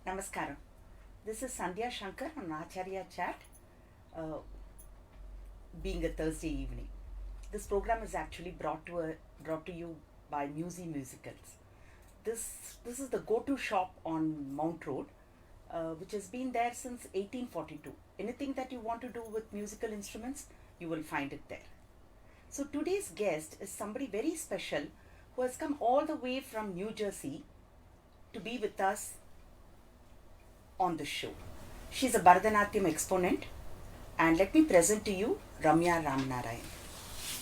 Namaskaram. This is Sandhya Shankar on ACHARYA CHAT, being a Thursday evening. This program is actually brought to you by Musicals. This is the go-to shop on Mount Road, which has been there since 1842. Anything that you want to do with musical instruments, you will find it there. So today's guest is somebody very special who has come all the way from New Jersey to be with us on the show. She's a Bharatanatyam exponent, and let me present to you Ramya Ramnarayan.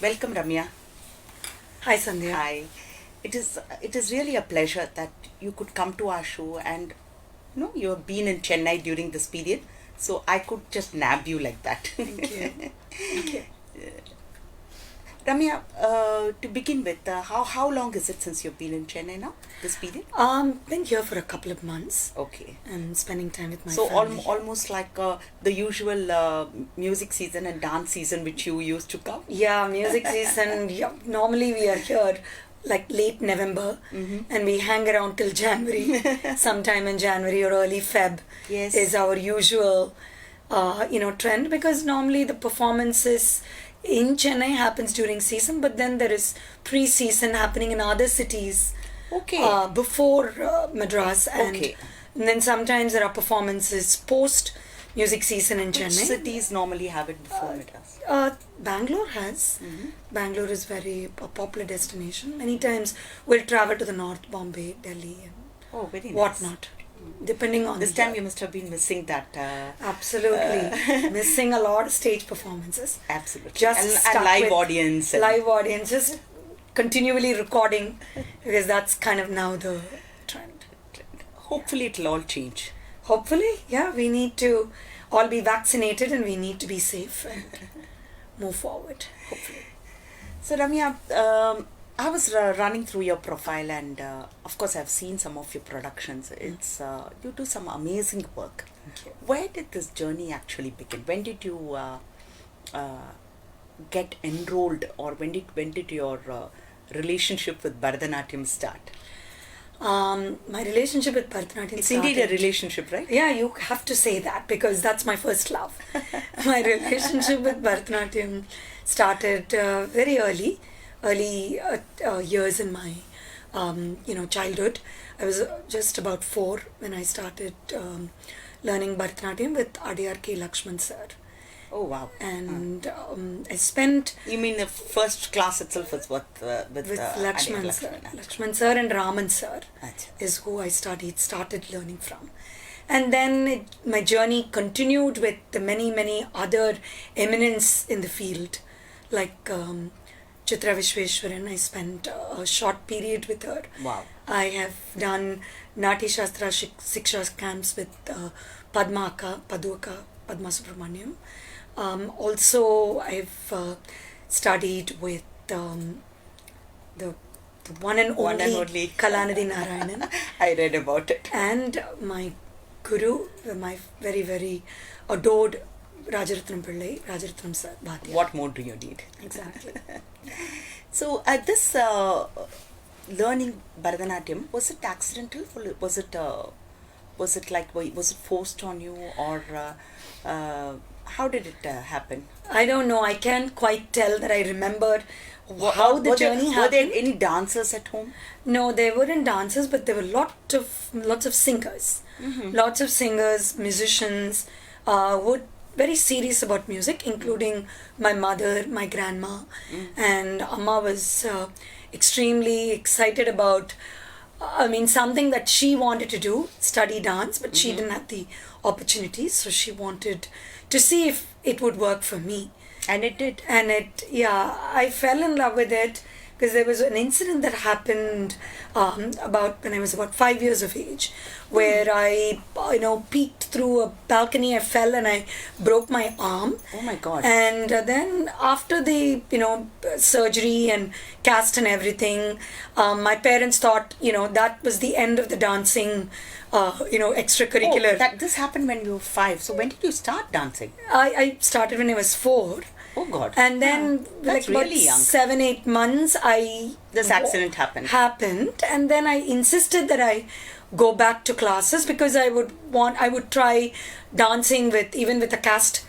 Welcome, Ramya. Hi, Sandhya. Hi. It is really a pleasure that you could come to our show, and you have been in Chennai during this period, so I could just nab you like that. Thank you. Thank you. Ramya, to begin with, how long is it since you've been in Chennai now, this period? Been here for a couple of months. Okay. And spending time with my so family. almost like the usual music season and dance season which you used to come? Yeah, music season. Yeah, normally we are here like late November, and we hang around till January. Sometime in January or early Feb is our usual, trend, because normally the performances in Chennai happens during season, but then there is pre-season happening in other cities before Madras, and then sometimes there are performances post music season in Chennai. Which cities normally have it before Madras? Bangalore has. Bangalore is very a popular destination. Many times we'll travel to the North, Bombay, Delhi, and very nice. whatnot. Depending on this time you must have been missing that. Absolutely. Missing a lot of stage performances. Absolutely. Just and live audience. Live audience. Just continually recording, because that's kind of now the trend. Hopefully it'll all change. Hopefully, yeah. We need to all be vaccinated, and we need to be safe and move forward. Hopefully. So Ramya, I was running through your profile, and of course I've seen some of your productions. It's you do some amazing work. Where did this journey actually begin? When did you get enrolled, or when did your relationship with Bharatanatyam start? My relationship with Bharatanatyam It's indeed a relationship, right? Yeah, you have to say that, because that's my first love. My relationship with Bharatanatyam started very early years in my childhood. I was just about 4 when I started learning Bharatanatyam with ACHARYA Lakshman sir. Oh wow! And I spent. You mean the first class itself was with Lakshman sir? Lakshman sir and Raman sir is who I started learning from. And then my journey continued with the many other eminence in the field, like Chitra Vishweshwaran. I spent a short period with her. Wow. I have done Nati Shastra Siksha camps with Padma Subramaniam. Also, I've studied with the one and only Kalanidhi Narayanan. I read about it. And my guru, my very, very adored Rajaratnam Pillai, Rajaratnam sir, Bhatia. What more do you need? Exactly. So, this learning Bharatanatyam, was it accidental? Was it forced on you, or how did it happen? I don't know. I can't quite tell that I remember how the journey happened. Were there any dancers at home? No, there weren't dancers, but there were lots of singers. Lots of singers, musicians, were very serious about music, including my mother, my grandma, and Amma was extremely excited about something that she wanted to do, study dance, but she didn't have the opportunity, so she wanted to see if it would work for me. And it did. And I fell in love with it, because there was an incident that happened about when I was about 5 years of age, where I peeked through a balcony. I fell and I broke my arm. Oh my God. And then after the surgery and cast and everything, my parents thought that was the end of the dancing extracurricular. This happened when you were 5. So when did you start dancing? I started when I was 4. Oh God. And then that's like really about young. 7-8 months this accident happened. And then I insisted that I go back to classes, because I would try dancing even with a cast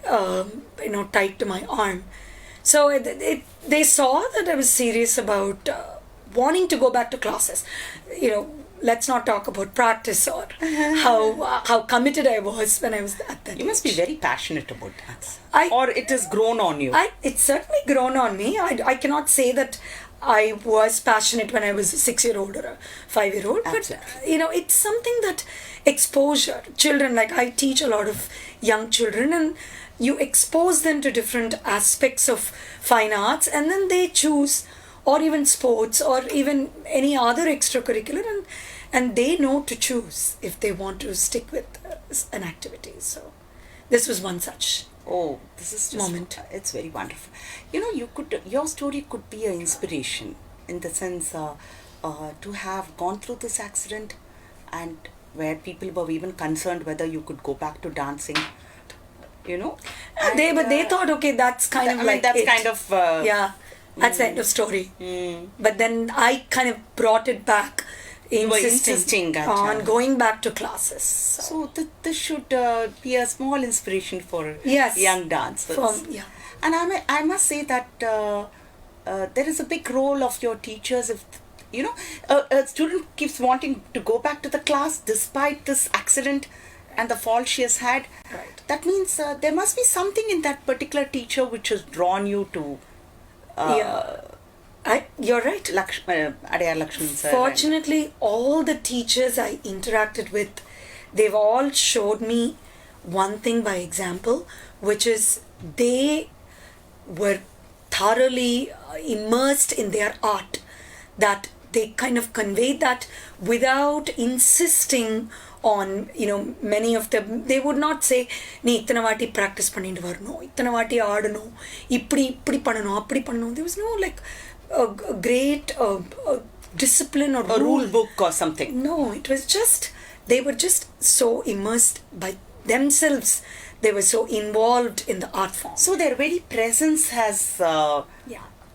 tied to my arm. So they saw that I was serious about wanting to go back to classes. let's not talk about practice or how committed I was when I was at that age. You must be very passionate about dance. Or it has grown on you. It's certainly grown on me. I cannot say that I was passionate when I was a 6-year-old or a 5-year-old. Absolutely. But, it's something that exposure. Children, like I teach a lot of young children, and you expose them to different aspects of fine arts, and then they choose, or even sports, or even any other extracurricular, and they know to choose if they want to stick with an activity. So this was one such this is just moment. It's very wonderful. Your story could be an inspiration in the sense to have gone through this accident, and where people were even concerned whether you could go back to dancing. But they thought, okay, that's kind of like that's it. kind of that's the end of story. But then I kind of brought it back, insisting on going back to classes. So this should be a small inspiration for young dancers. And I must say that there is a big role of your teachers. If a student keeps wanting to go back to the class despite this accident and the fall she has had, right, that means there must be something in that particular teacher which has drawn you to you're right. Adyar Lakshman sir. Fortunately, all the teachers I interacted with, they've all showed me one thing by example, which is they were thoroughly immersed in their art, that they kind of conveyed that without insisting on, many of them, they would not say, nee itana vaati practice pannittu varano, itana vaati aadano, ipdi pannano, appdi pannano. There was no like a great discipline or a rule book or something. No, it was just, they were just so immersed by themselves. They were so involved in the art form. So their very presence has,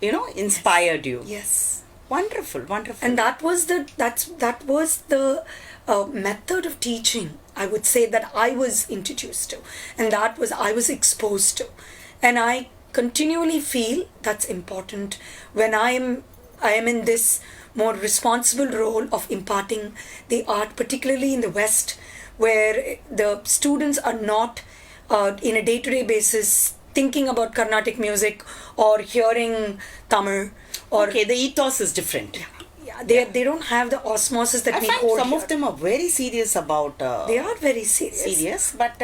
inspired you. Yes. Wonderful. And that was the method of teaching, I would say, that I was introduced to, and I was exposed to, and I continually feel that's important when I am in this more responsible role of imparting the art, particularly in the West, where the students are not in a day-to-day basis thinking about Carnatic music or hearing Tamil. The ethos is different. They don't have the osmosis that we hold. Some of them are very serious about. They are very serious. But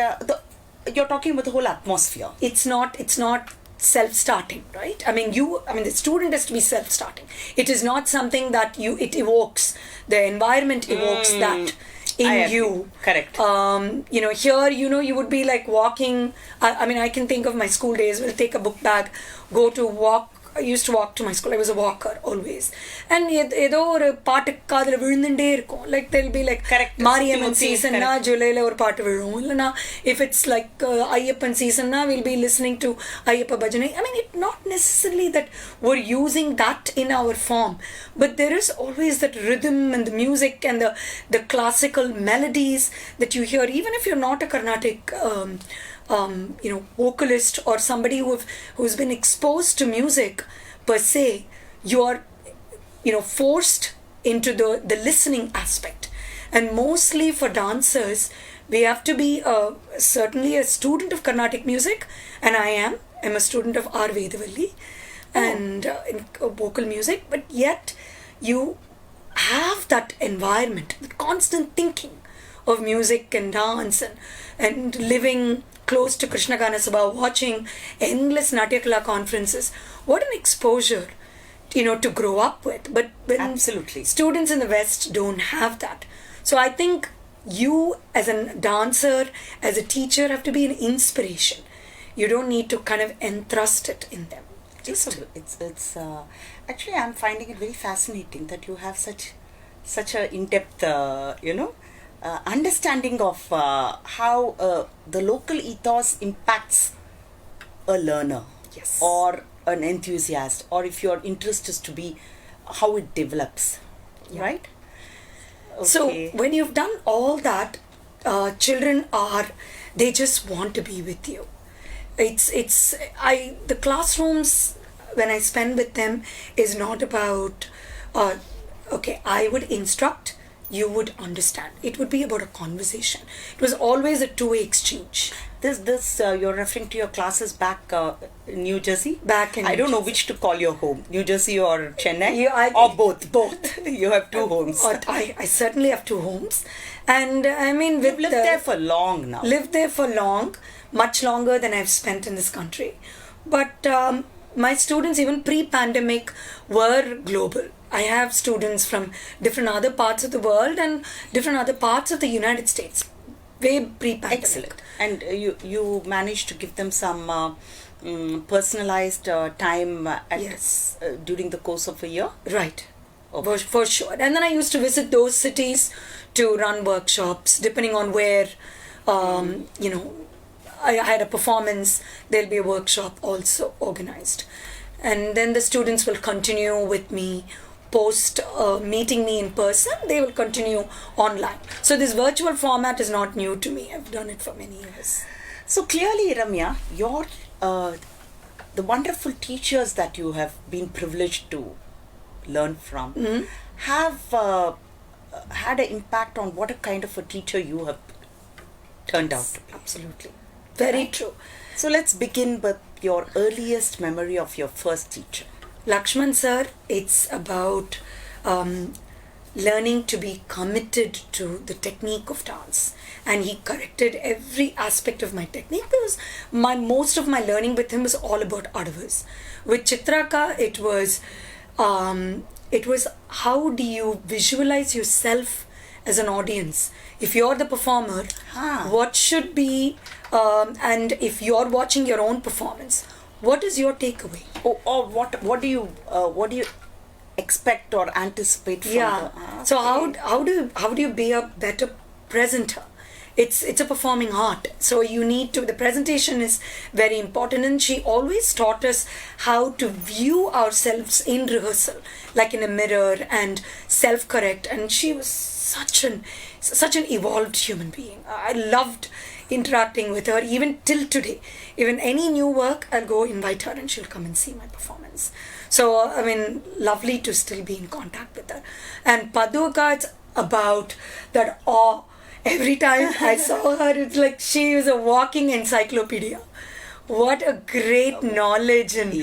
you're talking about the whole atmosphere. It's not self-starting, right? The student has to be self-starting. It is not something that it evokes. The environment evokes that in you. Correct. Here, you would be like walking. I can think of my school days. We'll take a book bag, go to walk. I used to walk to my school. I was a walker always. And ஏதோ ஒரு பாட்டு காதுல விழுந்துட்டே இருக்கும். Like there'll be like Mariamman season na Julyல ஒரு பாட்டு விழும். இல்லனா if it's like Ayyappan season na we'll be listening to Ayyappa Bhajane. It's not necessarily that we're using that in our form, but there is always that rhythm and the music and the classical melodies that you hear, even if you're not a Carnatic vocalist or somebody who's been exposed to music per se. You're forced into the listening aspect, and mostly for dancers we have to be certainly a student of Carnatic music, and I'm a student of R. Vedavalli and in vocal music, but yet you have that environment, the constant thinking of music and dance and living close to Krishna Gana Sabha, watching endless Natyakala conferences. What an exposure, to grow up with. But when absolutely, students in the West don't have that. So I think you as a dancer, as a teacher, have to be an inspiration. You don't need to kind of entrust it in them. It's actually, I'm finding it very fascinating that you have such a in-depth, understanding of how the local ethos impacts a learner, or an enthusiast, or if your interest is to be how it develops, right? Okay. So when you've done all that, children they just want to be with you. The classrooms when I spend with them is not about I would instruct, you would understand. It would be about a conversation. It was always a two-way exchange. You're referring to your classes back in New Jersey? Back in I don't know which to call your home, New Jersey or Chennai, or both. Both. You have two homes. I certainly have two homes. And I mean, You've lived there for long now. Lived there for long, much longer than I've spent in this country. But my students, even pre-pandemic, were global. I have students from different other parts of the world and different other parts of the United States. Way pre-pandemic. Excellent. And you managed to give them some personalized time during the course of a year? Right. Okay. For sure. And then I used to visit those cities to run workshops, depending on where, you know, I had a performance, there'll be a workshop also organized. And then the students will continue with me post meeting me in person, they will continue online. So this virtual format is not new to me. I've done it for many years. So clearly, Ramya, your the wonderful teachers that you have been privileged to learn from have had an impact on what a kind of a teacher you have turned out to be. Absolutely. Very true. So let's begin with your earliest memory of your first teacher. Lakshman sir, it's about learning to be committed to the technique of dance. And he corrected every aspect of my technique because most of my learning with him was all about adavas. With Chitraka, it was how do you visualize yourself as an audience? If you're the performer, what should be, and if you're watching your own performance, what is your takeaway? Or what do you expect or anticipate from So how do you be a better presenter? It's a performing art, so you need to, the presentation is very important, and she always taught us how to view ourselves in rehearsal, like in a mirror, and self-correct. And she was such an evolved human being. I loved interacting with her even till today. Even any new work, I'll go invite her and she'll come and see my performance. So I mean, lovely to still be in contact with her. And Paduka, it's about that awe. Every time I saw her, it's like she was a walking encyclopedia. What a great knowledge and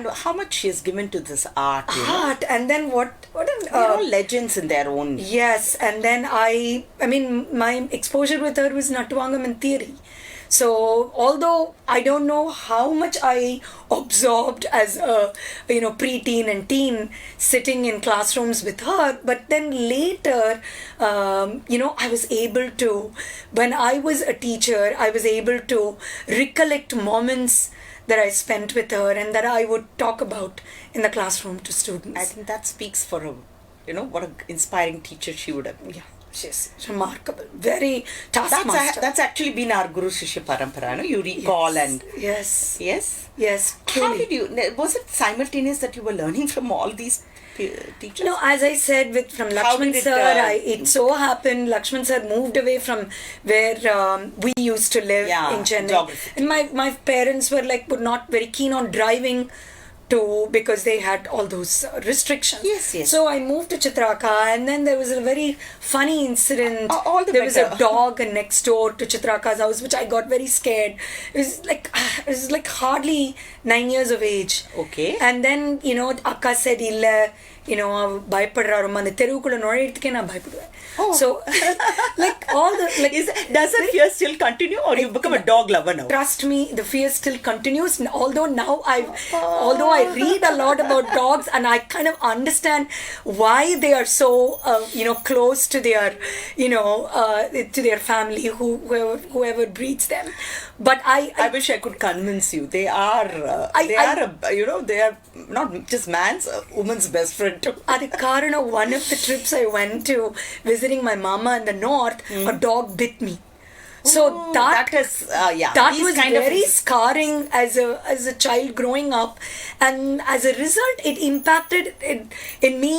how much she has given to this art. And then what they're all legends in their own. Yes, and then I mean, my exposure with her was Nattuvangam and theory. So although I don't know how much I absorbed as a preteen and teen sitting in classrooms with her, but then later I was able to, when I was a teacher, I was able to recollect moments that I spent with her and that I would talk about in the classroom to students. I think that speaks for what an inspiring teacher she would have been. Yeah. She's remarkable. Very taskmaster. That's actually been our Guru Shishya Parampara, no? You recall and... Yes. Truly. How did you... Was it simultaneous that you were learning from all these teachers? No, as I said, from Lakshman sir, it so happened Lakshman sir moved away from where we used to live in Chennai. Geography. And my parents were not very keen on driving because they had all those restrictions. Yes. So I moved to Chitraka, and then there was a very funny incident. There was a dog next door to Chitraka's house, which I got very scared. It was like hardly 9 years of age. Okay. And then, Akka said, illa, பயப்படுறா ரொம்ப அந்த தெருவுக்குள்ள நுழையிறதுக்கே நான் பயப்படுவேன். So does the fear still continue, or you become a dog lover now? Trust me, the fear still continues. Although now I read a lot about dogs and I kind of understand why they are so close to their to their family, whoever breeds them. But I wish I could convince you. They are not just man's, woman's best friend too. One of the trips I went to visiting my mama in the north, a dog bit me. So that is that these was kind of very scarring as a child growing up, and as a result, it impacted in me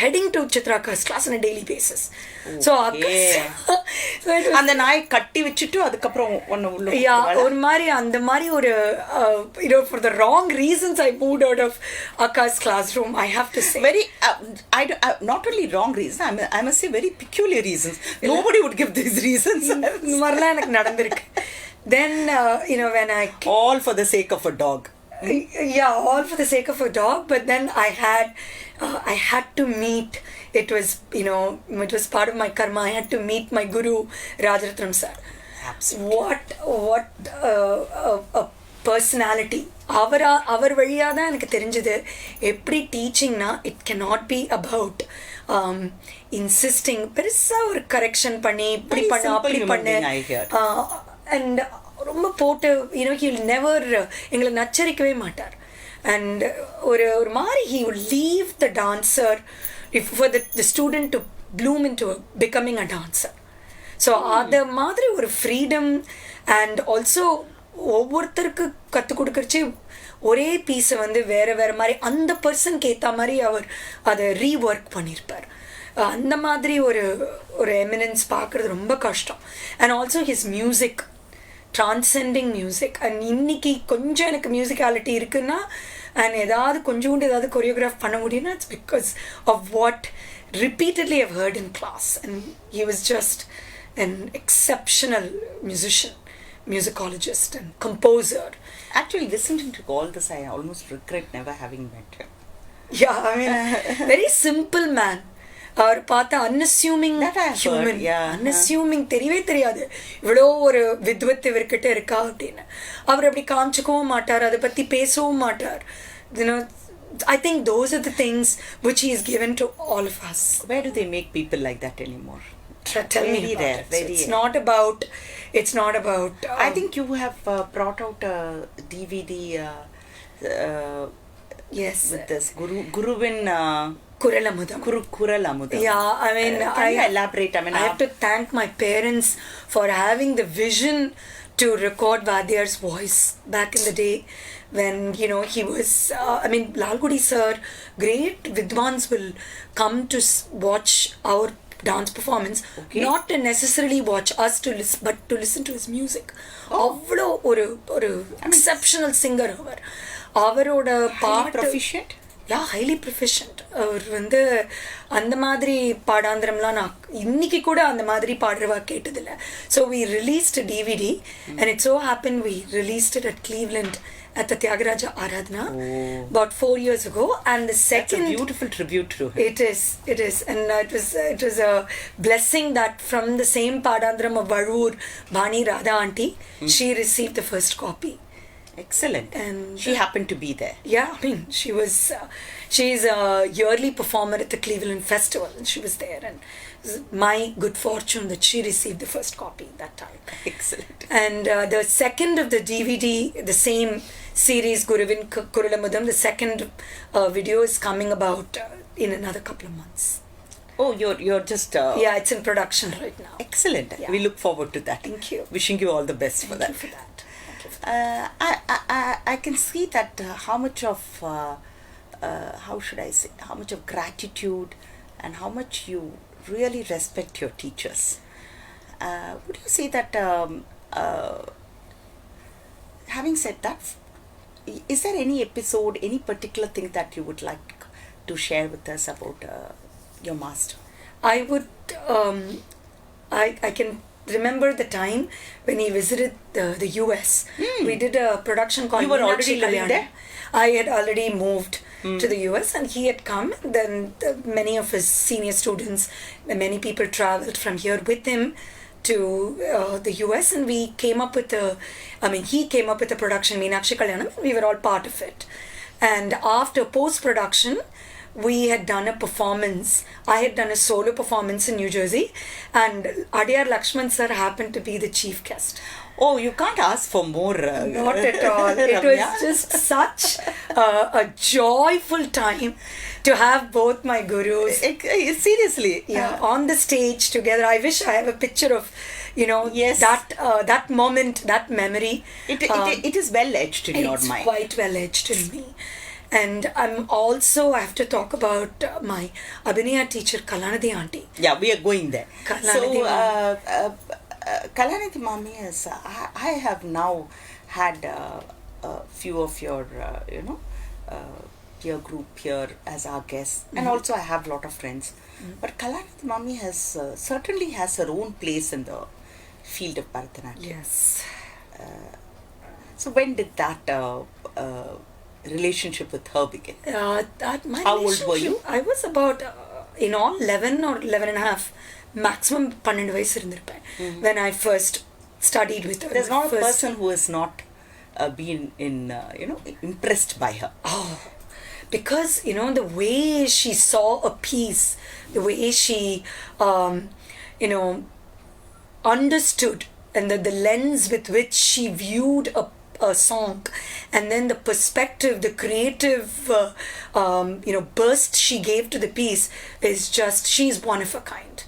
heading to Chitraka's class on a daily basis. So so it was, அந்த நாய் கட்டி வச்சிட்டு அதுக்கப்புறம் ஒன்னு உள்ள ஒரு மாதிரி அந்த மாதிரி ஒரு for the wrong reasons I moved out of Aka's classroom, I have to say. Very not only wrong reasons, I must say very peculiar reasons. Nobody would give these reasons. இந்த மாதிரிலாம் எனக்கு நடந்திருக்கு. Then when all for the sake of a dog. Yeah, all for the sake of a dog. But then I had to meet. It was it was part of my karma. I had to meet my guru Rajaratnam sir. Absolutely. What a personality. அவர் வழியாக தான் எனக்கு தெரிஞ்சது எப்படி டீச்சிங்னா it cannot be about insisting பெருசாக ஒரு correction பண்ணி இப்படி பண்ணு அப்படி பண்ணு அண்ட் ரொம்ப போட்டு he'll never எங்களை நச்சரிக்கவே மாட்டார். அண்ட் ஒரு மாதிரி he would leave the dancer for the student to bloom into becoming a dancer. So அது மாதிரி ஒரு ஃப்ரீடம் அண்ட் ஆல்சோ ஒவ்வொருத்தருக்கு கற்றுக் கொடுக்கறச்சு ஒரே பீஸை வேற வேற மாதிரி அந்த பர்சனுக்கு ஏற்ற மாதிரி அவர் அதை ரீஒர்க் பண்ணியிருப்பார். அந்த மாதிரி ஒரு எமினன்ஸ் பார்க்குறது ரொம்ப கஷ்டம். And also his music transcending music. And இன்னைக்கு கொஞ்சம் எனக்கு மியூசிக்காலிட்டி இருக்குன்னா அண்ட் ஏதாவது கொரியோகிராஃப் பண்ண முடியும்னா it's because of what repeatedly I've heard in class, and he was just an exceptional musician, musicologist and composer. Actually, listening to all this, I almost regret never having met him. Yeah, I mean, very simple man. அவர் பார்த்த unassuming human. Unassuming தெரியவே தெரியாது இவ்வளோ ஒரு வித்வத் இவர்கிட்ட இருக்கா அப்படின்னு. அவர் அப்படி காமிச்சுக்கவும் மாட்டார், அதை பற்றி பேசவும் மாட்டார். I think those are the things which he has given to all of us. Where do they make people like that anymore? Tell me about it. It's not about I think you have brought out a DVD yes, with this Guruvin Kuralamudam. Yeah, I mean, can you elaborate? I have to thank my parents for having the vision to record Vadyar's voice back in the day when he was Lalgudi sir, great vidwans will come to watch our dance performance, not to necessarily watch us to listen, but to listen to his music. avlo oru exceptional singer avaroda part proficient. Yeah, highly proficient. அவர் அந்த மாதிரி பாடாந்திரம்லாம் நான் இன்னைக்கு கூட அந்த மாதிரி பாடுறவா கேட்டதில்லை. So we released a DVD and it so happened we released it at Cleveland at the Tyagaraja Aradhana about 4 years ago, and the second... That's a beautiful tribute to him. It is, and it was a blessing that from the same padandram of Varur, Bani Radha auntie, she received the first copy. Excellent. And she happened to be there. Yeah, I mean, she's a yearly performer at the Cleveland Festival, and she was there, and it was my good fortune that she received the first copy that time. Excellent. And the second of the DVD, the same series, Guruvin Kuralamudam, the second video is coming about in another couple of months. Oh, you're just... yeah, it's in production right now. Excellent. Yeah. We look forward to that. Thank you. Wishing you all the best for that. Thank you for that. I can see that how much of how should I say, how much of gratitude and how much you really respect your teachers. Would you say that having said that, is there any episode, any particular thing that you would like to share with us about your master? I would I can remember the time when he visited the US. We did a production called... You were already living there? I had already moved to the US, and he had come. Then many of his senior students, many people traveled from here with him to the US, and we came up with he came up with a production, Meenakshi Kalyanam, and we were all part of it. And after post-production, we had done a performance. I had done a solo performance in New Jersey, and Adyar Lakshman sir happened to be the chief guest. Oh, you can't ask for more. Not at all. It was just such a joyful time to have both my gurus. Seriously. On the stage together. I wish I have a picture of, Yes. that moment, that memory. It is well etched in your mind. It's quite well etched in me. And I have to talk about my Abhinaya teacher, Kalanidhi auntie. Yeah, we are going there. Kalanidhi Kalanidhi Mami is, I have now had a few of your, peer group here as our guests. And also I have a lot of friends. But Kalanidhi Mami certainly has her own place in the field of Bharatanatyam. Yes. So when did that relationship with her begin? How old were you? I was about, 11 or 11 and a half. Maximum 12 vayasu irundirpen when I first studied with her. There's not a person who has not been impressed by her. Oh, because, the way she saw a piece, the way she, understood, and the lens with which she viewed a song, and then the perspective, the creative, burst she gave to the piece is just, she's one of a kind.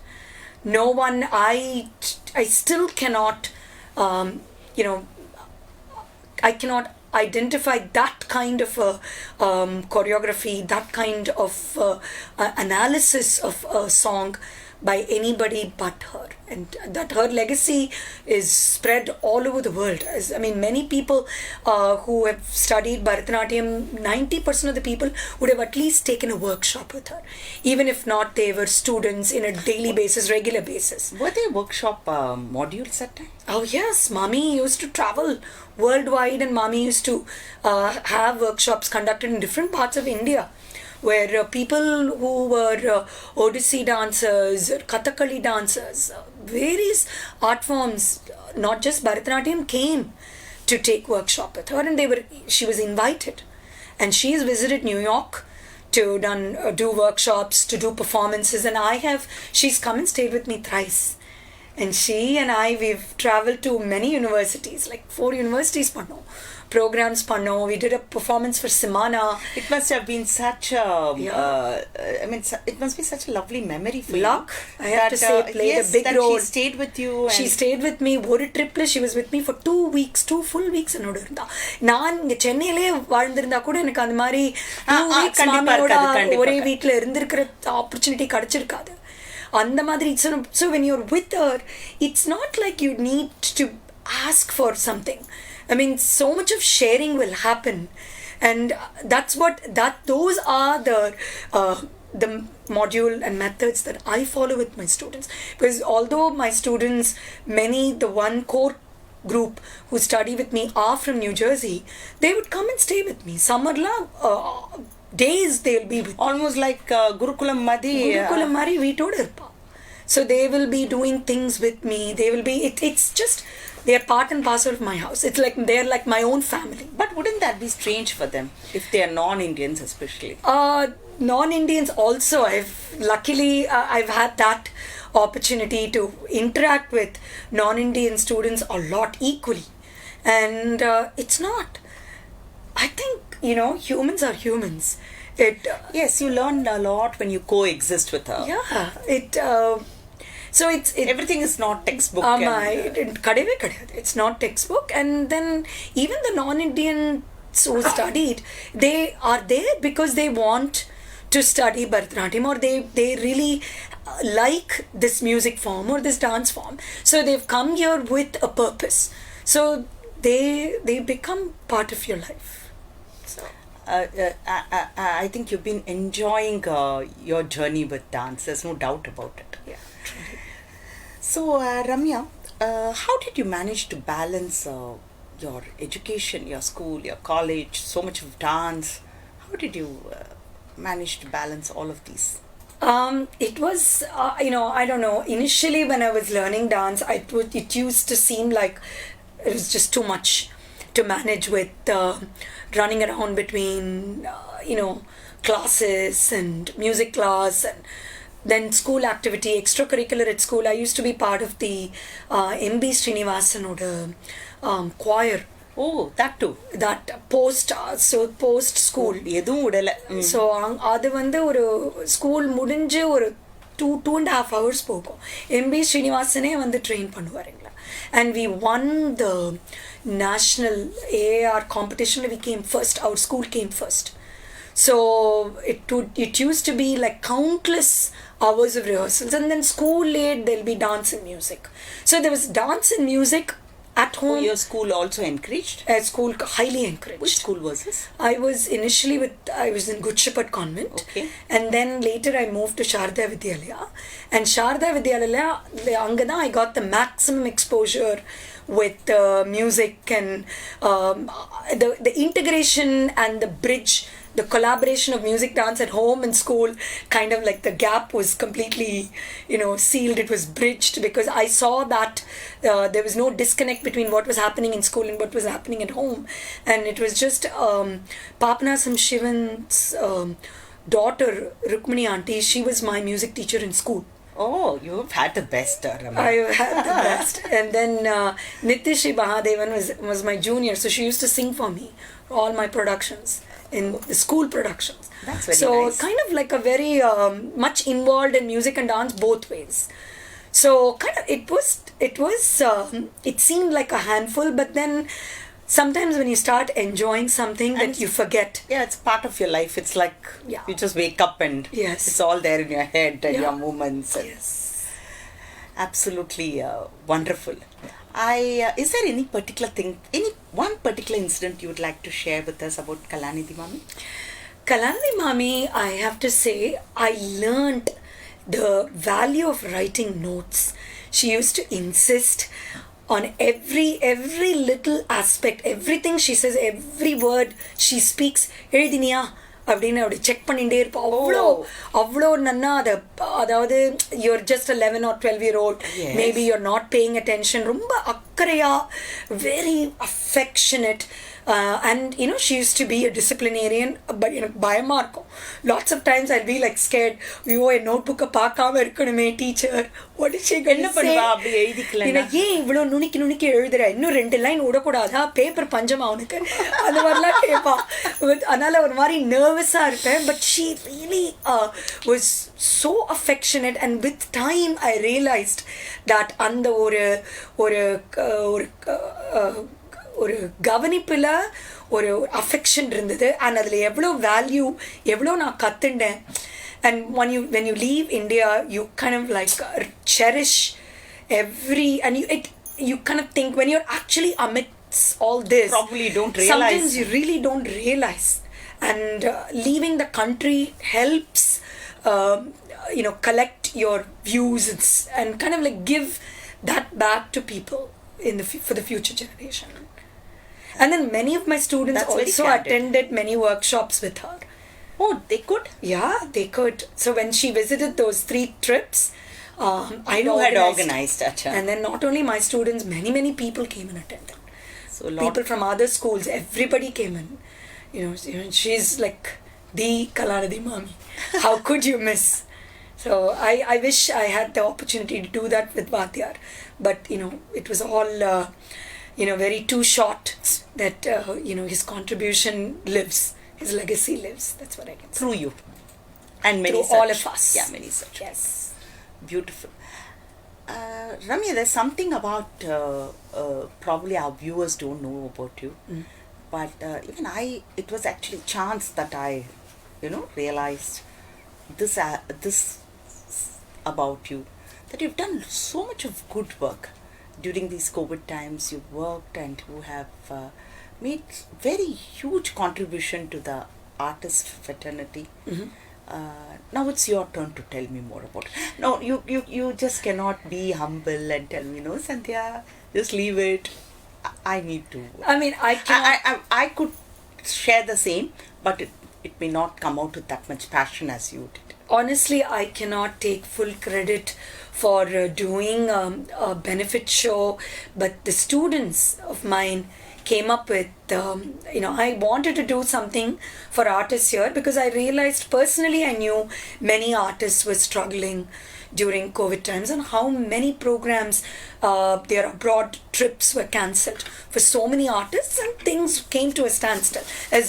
No one, I still cannot, I cannot identify that kind of choreography, that kind of analysis of a song by anybody but her. And that her legacy is spread all over the world. Many people who have studied Bharatanatyam, 90% of the people would have at least taken a workshop with her. Even if not, they were students in a daily basis, regular basis. Were there workshop modules at time? Oh yes, Mami used to travel worldwide, and Mami used to have workshops conducted in different parts of India, where people who were Odissi dancers, Kathakali dancers, various art forms, not just Bharatanatyam, came to take workshop with her, and she was invited. And she's visited New York to do workshops, to do performances, and she's come and stayed with me thrice. And she and I, we've traveled to many universities, like 4 universities programs panno. We did a performance for Simana. It must have been such a, it must be such a lovely memory for Luck, you. I have to say, played a big role. She stayed with you. She stayed with me. One trip, she was with me for 2 weeks, 2 full weeks. நான் இங்க சென்னையிலே வாழ்ந்திருந்தா கூட எனக்கு அந்த மாதிரி 2 weeks மாமியோட ஒரே வீட்ல இருந்திருக்கிற ஆப்பர்ச்சுனிட்டி கிடைச்சிருக்காது. அந்த மாதிரி, so when you're with her, it's not like you need to ask for something. So much of sharing will happen, and those are the module and methods that I follow with my students. Because although my students, the one core group who study with me are from New Jersey, they would come and stay with me. Summerla, days they'll be with almost like Gurukulam Madi. Gurukulam Mari veetoda irpa. So they will be doing things with me. They will be, it's just, they are part and parcel of my house. It's like they're like my own family. But wouldn't that be strange for them, if they are non-Indians especially? Non-Indians also. Luckily I've had that opportunity to interact with non-Indian students a lot equally. And it's not. I think, humans are humans. Yes, you learn a lot when you coexist with her. Yeah, so it's everything is not textbook. It's not textbook. And then even the non-Indians who studied, they are there because they want to study Bharatanatyam, or they really like this music form or this dance form. So they've come here with a purpose. So they become part of your life. I think you've been enjoying your journey with dance. There's no doubt about it. Yeah. So, Ramya, how did you manage to balance your education, your school, your college, so much of dance? How did you manage to balance all of these? It was, I don't know. Initially, when I was learning dance, it used to seem like it was just too much to manage with running around between, classes and music class, and then school activity, extracurricular at school. I used to be part of the M.B. Srinivasan choir. Oh, that too. That post school. எதுவும் விடல. So அது வந்து ஒரு school முடிஞ்சு ஒரு 2.5 hours போகும். MB ஸ்ரீனிவாசனே வந்து train பண்ணுவாருங்களா. And we won the national AAR competition. We came first. Our school came first. So it used to be like countless hours of rehearsals, and then school late there'll be dance and music. So there was dance and music at home. Oh, your school also encouraged? School highly encouraged. Which school was this? I was in Good Shepherd Convent. Okay. And then later I moved to Sharda Vidyalaya. And Sharda Vidyalaya, angada I got the maximum exposure with music and the integration and the bridge, the collaboration of music, dance at home and school, kind of like the gap was completely, sealed. It was bridged because I saw that there was no disconnect between what was happening in school and what was happening at home. And it was just Papanasam Shivan's daughter, Rukmini auntie, she was my music teacher in school. Oh, you've had the best, Ramya. I had the best. And then Nitishri Mahadevan was my junior, so she used to sing for me all my productions in the school productions. That's very so nice. So kind of like a very much involved in music and dance both ways. So kind of it seemed like a handful, but then sometimes when you start enjoying something that you forget. Yeah, it's part of your life. It's like you just wake up and yes, it's all there in your head and your movements. And yes. Absolutely wonderful. Is there any particular thing, one particular incident you would like to share with us about Kalanidhi Mami? Kalanidhi Mami, I have to say, I learned the value of writing notes. She used to insist on every little aspect, everything she says, every word she speaks. எழுதினியா அப்படின்னு அப்படி check பண்ணிகிட்டே இருப்போம். அவ்வளோ நன்னா அதாவது you're just 11 or 12-year-old, maybe you're not paying attention, ரொம்ப அக்கறையா, very affectionate, and she used to be a disciplinarian, but பயமா இருக்கும். Lots of times I'll be like scared, என் நோட்புக்கை பார்க்காம இருக்கணுமே teacher, what is she going to say? ஏன் இவ்வளோ நுணுக்கி எழுதுற, இன்னும் 2 லைன் விடக்கூடாதா, பேப்பர் பஞ்சமா அவனுக்கு, அந்த மாதிரிலாம் கேட்பா. அதனால ஒரு மாதிரி நர்வஸா இருப்பேன். But she really was so affectionate, and with time I realized that அந்த ஒரு கவனிப்புல ஒரு affection இருந்தது. and அதில் எவ்வளோ வேல்யூ, எவ்வளோ நான் கற்றுண்டேன். and when you leave India, you kind of like cherish and you kind of think when you're actually amidst all this, probably don't realize. Sometimes you really don't realize. And leaving the country helps collect your views and kind of like give that back to people for the future generation. And then many of my students also attended many workshops with her. Oh, they could? Yeah, they could. So when she visited those 3 trips, I had organized. Achha. And then not only my students, many people came and attended. So people from other schools, everybody came in. She's like the Kalanidhi Mami. How could you miss? So I wish I had the opportunity to do that with Vadyar, but it was all very too short. That his contribution lives, his legacy lives. That's what I can say. Through you and many through such. all of us. Yeah, many such. Yes. Beautiful. Ramya, there's something about probably our viewers don't know about you. But even it was actually chance that I realized this about you, that you've done so much of good work during these COVID times. You've worked and you have made very huge contribution to the artist fraternity. Now it's your turn to tell me more about it. No, you just cannot be humble and tell me, no, Sandhya, just leave it. I need to. I mean, I could share the same, but it may not come out with that much passion as you did. Honestly, I cannot take full credit for doing a benefit show, but the students of mine came up with, I wanted to do something for artists here because I realized personally I knew many artists were struggling during COVID times and how many programs, they are abroad trips were cancelled for so many artists, and things came to a standstill, as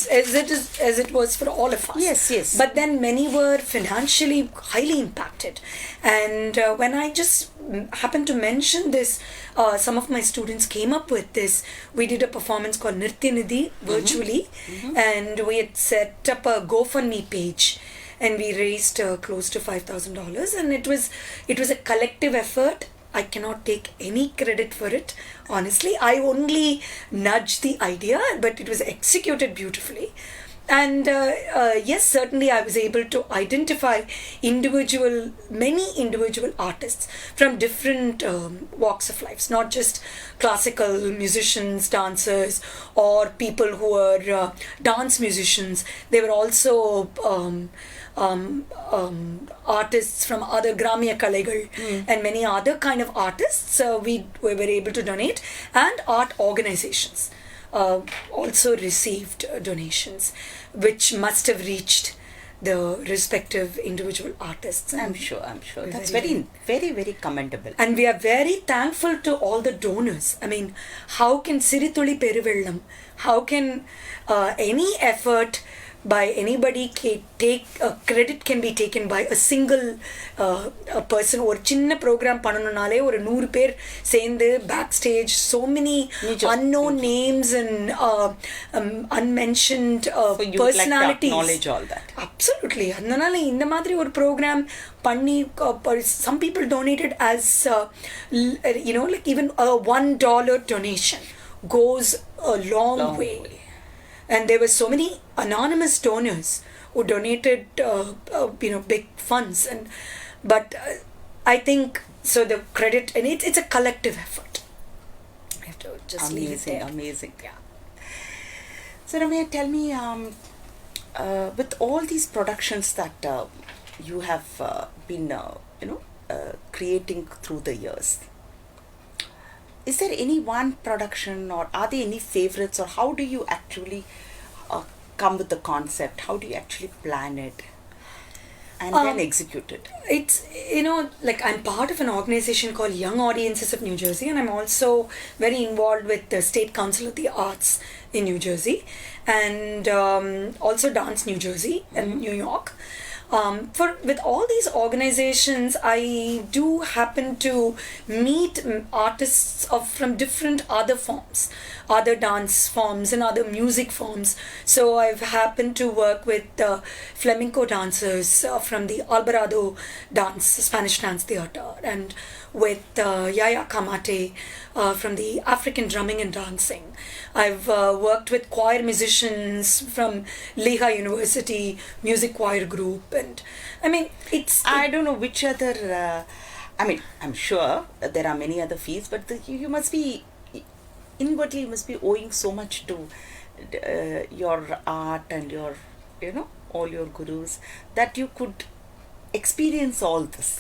it was for all of us. Yes. But then many were financially highly impacted, and when I just happened to mention this, some of my students came up with this. We did a performance called Nritya Nidhi virtually, and we had set up a GoFundMe page, and we raised close to $5,000, and it was a collective effort. I cannot take any credit for it, honestly. I only nudged the idea, but it was executed beautifully. And yes, certainly I was able to identify many individual artists from different walks of life, not just classical musicians, dancers, or people who are dance musicians. They were also artists from other Ramya Kalegal and many other kind of artists. We were able to donate, and art organizations also received donations, which must have reached the respective individual artists. I'm sure. That's very, very, very commendable. And we are very thankful to all the donors. I mean, how can Sirituli Peruvellam, how can any effort by anybody take credit can be taken by a single a person. ஒரு சின்ன program பண்ணணும்னாலே ஒரு 100 பேர் சேர்ந்து backstage, so many unknown names and unmentioned personalities. Like to acknowledge all that. Absolutely. அதனால இந்த மாதிரி ஒரு program பண்ணி some people donated as like even a $1 donation goes a long way. And there were so many anonymous donors who donated, big funds. But I think so. The credit, and it's a collective effort. I have to just leave it there. Amazing. Yeah. So Ramya, tell me, with all these productions that you have been, creating through the years, is there any one production, or are there any favorites, or how do you actually come with the concept? How do you actually plan it and then execute it? It's, I'm part of an organization called Young Audiences of New Jersey, and I'm also very involved with the State Council of the Arts in New Jersey, and also Dance New Jersey and New York. With all these organizations, I do happen to meet artists from different other forms, other dance forms and other music forms. So I've happened to work with flamenco dancers from the Alvarado dance, Spanish dance theater, and with Yaya Kamate from the African drumming and dancing. I've worked with choir musicians from Leha University Music Choir Group, and I mean, I don't know which other. I'm sure there are many other fields, but you must be inwardly owing so much to your art and your, all your gurus, that you could experience all this.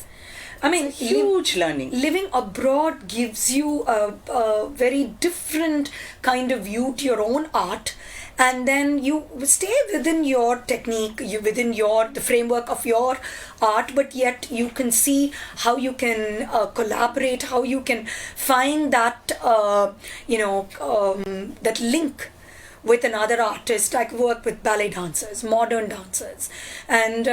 I mean, huge learning. Living abroad gives you a very different kind of view to your own art, and then you stay within your technique, within the framework of your art, but yet you can see how you can collaborate, how you can find that that link with another artist. I work with ballet dancers, modern dancers, and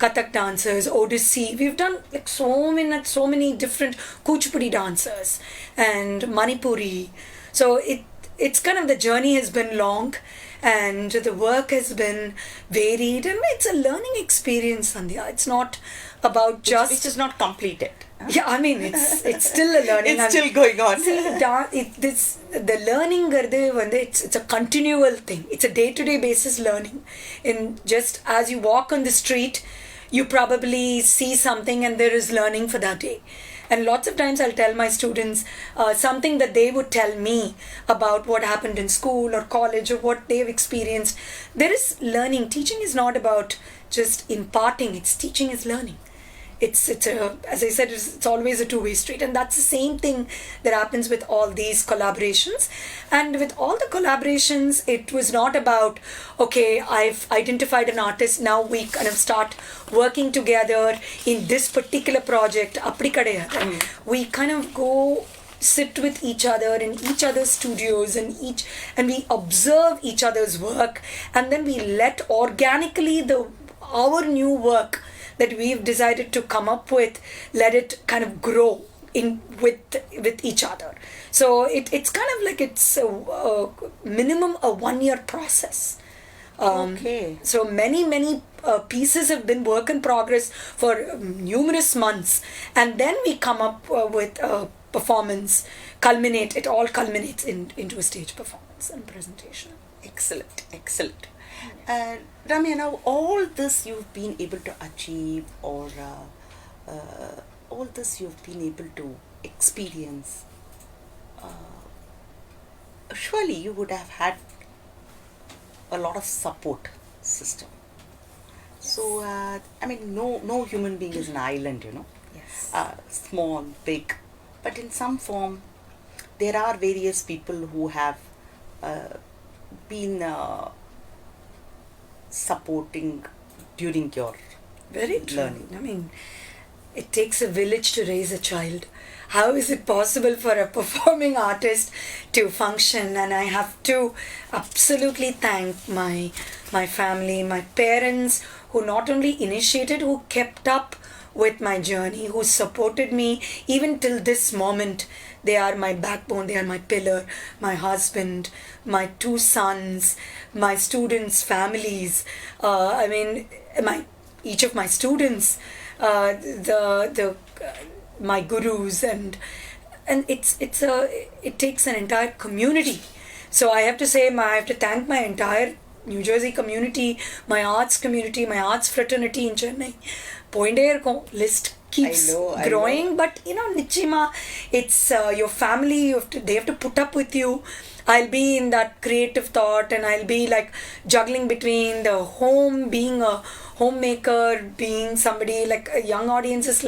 Kathak dancers, Odissi. We've done like so many different Kuchipudi dancers and Manipuri. So it's kind of, the journey has been long, and the work has been varied, and it's a learning experience, Sandhya. It's not about which is not completed. Yeah, I mean, it's still a learning. It's still going on. See, the learning, it's a continual thing. It's a day-to-day basis learning. And just as you walk on the street, you probably see something and there is learning for that day. And lots of times I'll tell my students something that they would tell me about what happened in school or college or what they've experienced. There is learning. Teaching is not about just imparting. It's teaching is learning. It's as I said, it's always a two-way street, and that's the same thing that happens with all these collaborations. And with all the collaborations, it was not about, okay, I've identified an artist, now we kind of start working together in this particular project. We kind of go sit with each other in each other's studios and we observe each other's work, and then we let organically our new work that we've decided to come up with, let it kind of grow in with each other. So it's kind of like it's a minimum a 1-year process. Okay. So many pieces have been work in progress for numerous months, and then we come up with a performance. It all culminates into a stage performance and presentation. Excellent. Ramya, now all this you've been able to achieve, or all this you've been able to experience, surely you would have had a lot of support system. So, no human being is an island, Yes. Small, big, but in some form, there are various people who have been supporting during your Very true. learning. I mean, it takes a village to raise a child. How is it possible for a performing artist to function? And I have to absolutely thank my family, my parents, who not only initiated, who kept up with my journey, who supported me even till this moment. They are my backbone, they are my pillar, my husband, my 2 sons, my students' families. Each of my students, my gurus, and it takes an entire community. So I have to say, I have to thank my entire New Jersey community, my arts fraternity in Chennai. List keeps growing, but Nichima, it's your family. They have to put up with you. I'll be in that creative thought, and I'll be like juggling between the home, being a homemaker, being somebody like a young audiences.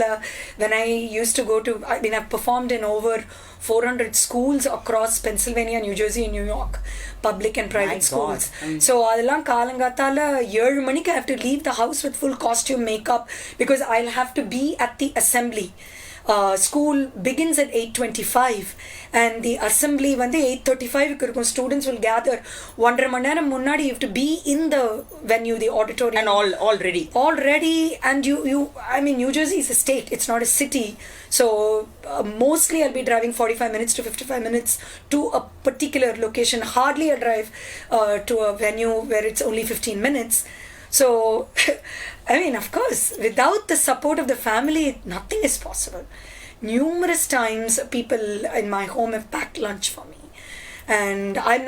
When I used to go to, I've performed in over 400 schools across Pennsylvania, New Jersey, and New York, public and private schools. So adallam kaalangathala 7 manikku I have to leave the house with full costume, makeup, because I'll have to be at the assembly. School begins at 8:25 and the assembly வந்து 8:35 இருக்கும். Students will gather 1.5 மணி நேரம் முன்னாடி. You have to be in the venue, the auditorium, and all ready. And New Jersey is a state, it's not a city. So mostly I'll be driving 45 minutes to 55 minutes to a particular location. Hardly a drive to a venue where it's only 15 minutes. So, of course, without the support of the family, nothing is possible. Numerous times, people in my home have packed lunch for me. And I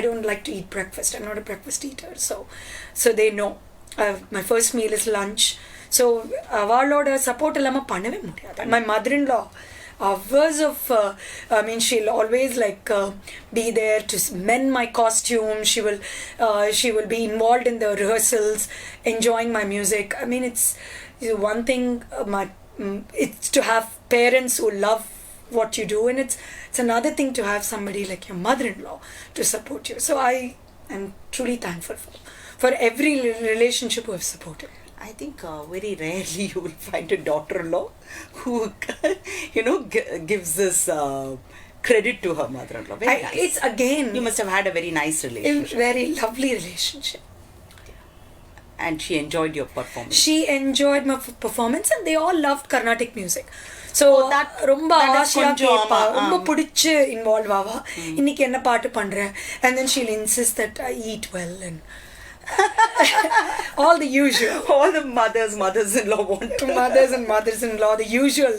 don't like to eat breakfast. I'm not a breakfast eater. So they know. My first meal is lunch. So, avaloda support illama pannave mudiyadhu. My mother-in-law, hours of she'll always be there to mend my costume. She will be involved in the rehearsals, enjoying my music. It's one thing, it's to have parents who love what you do, and it's another thing to have somebody like your mother-in-law to support you. So I am truly thankful for every relationship who have supported me. I think very rarely you will find a daughter-in-law who, gives this credit to her mother-in-law. Very nice. It's again, you must have had a very nice relationship. A very lovely relationship. And she enjoyed your performance. She enjoyed my performance, and they all loved Carnatic music. So ரொம்ப ஆசையா கேட்பா, ரொம்ப பிடிச்சு involve ஆவா. இன்னைக்கு என்ன பாட்டு பண்ற? And then she'll insist that I eat well and all the usual. All the mothers-in-law want to. Mothers and mothers-in-law, the usual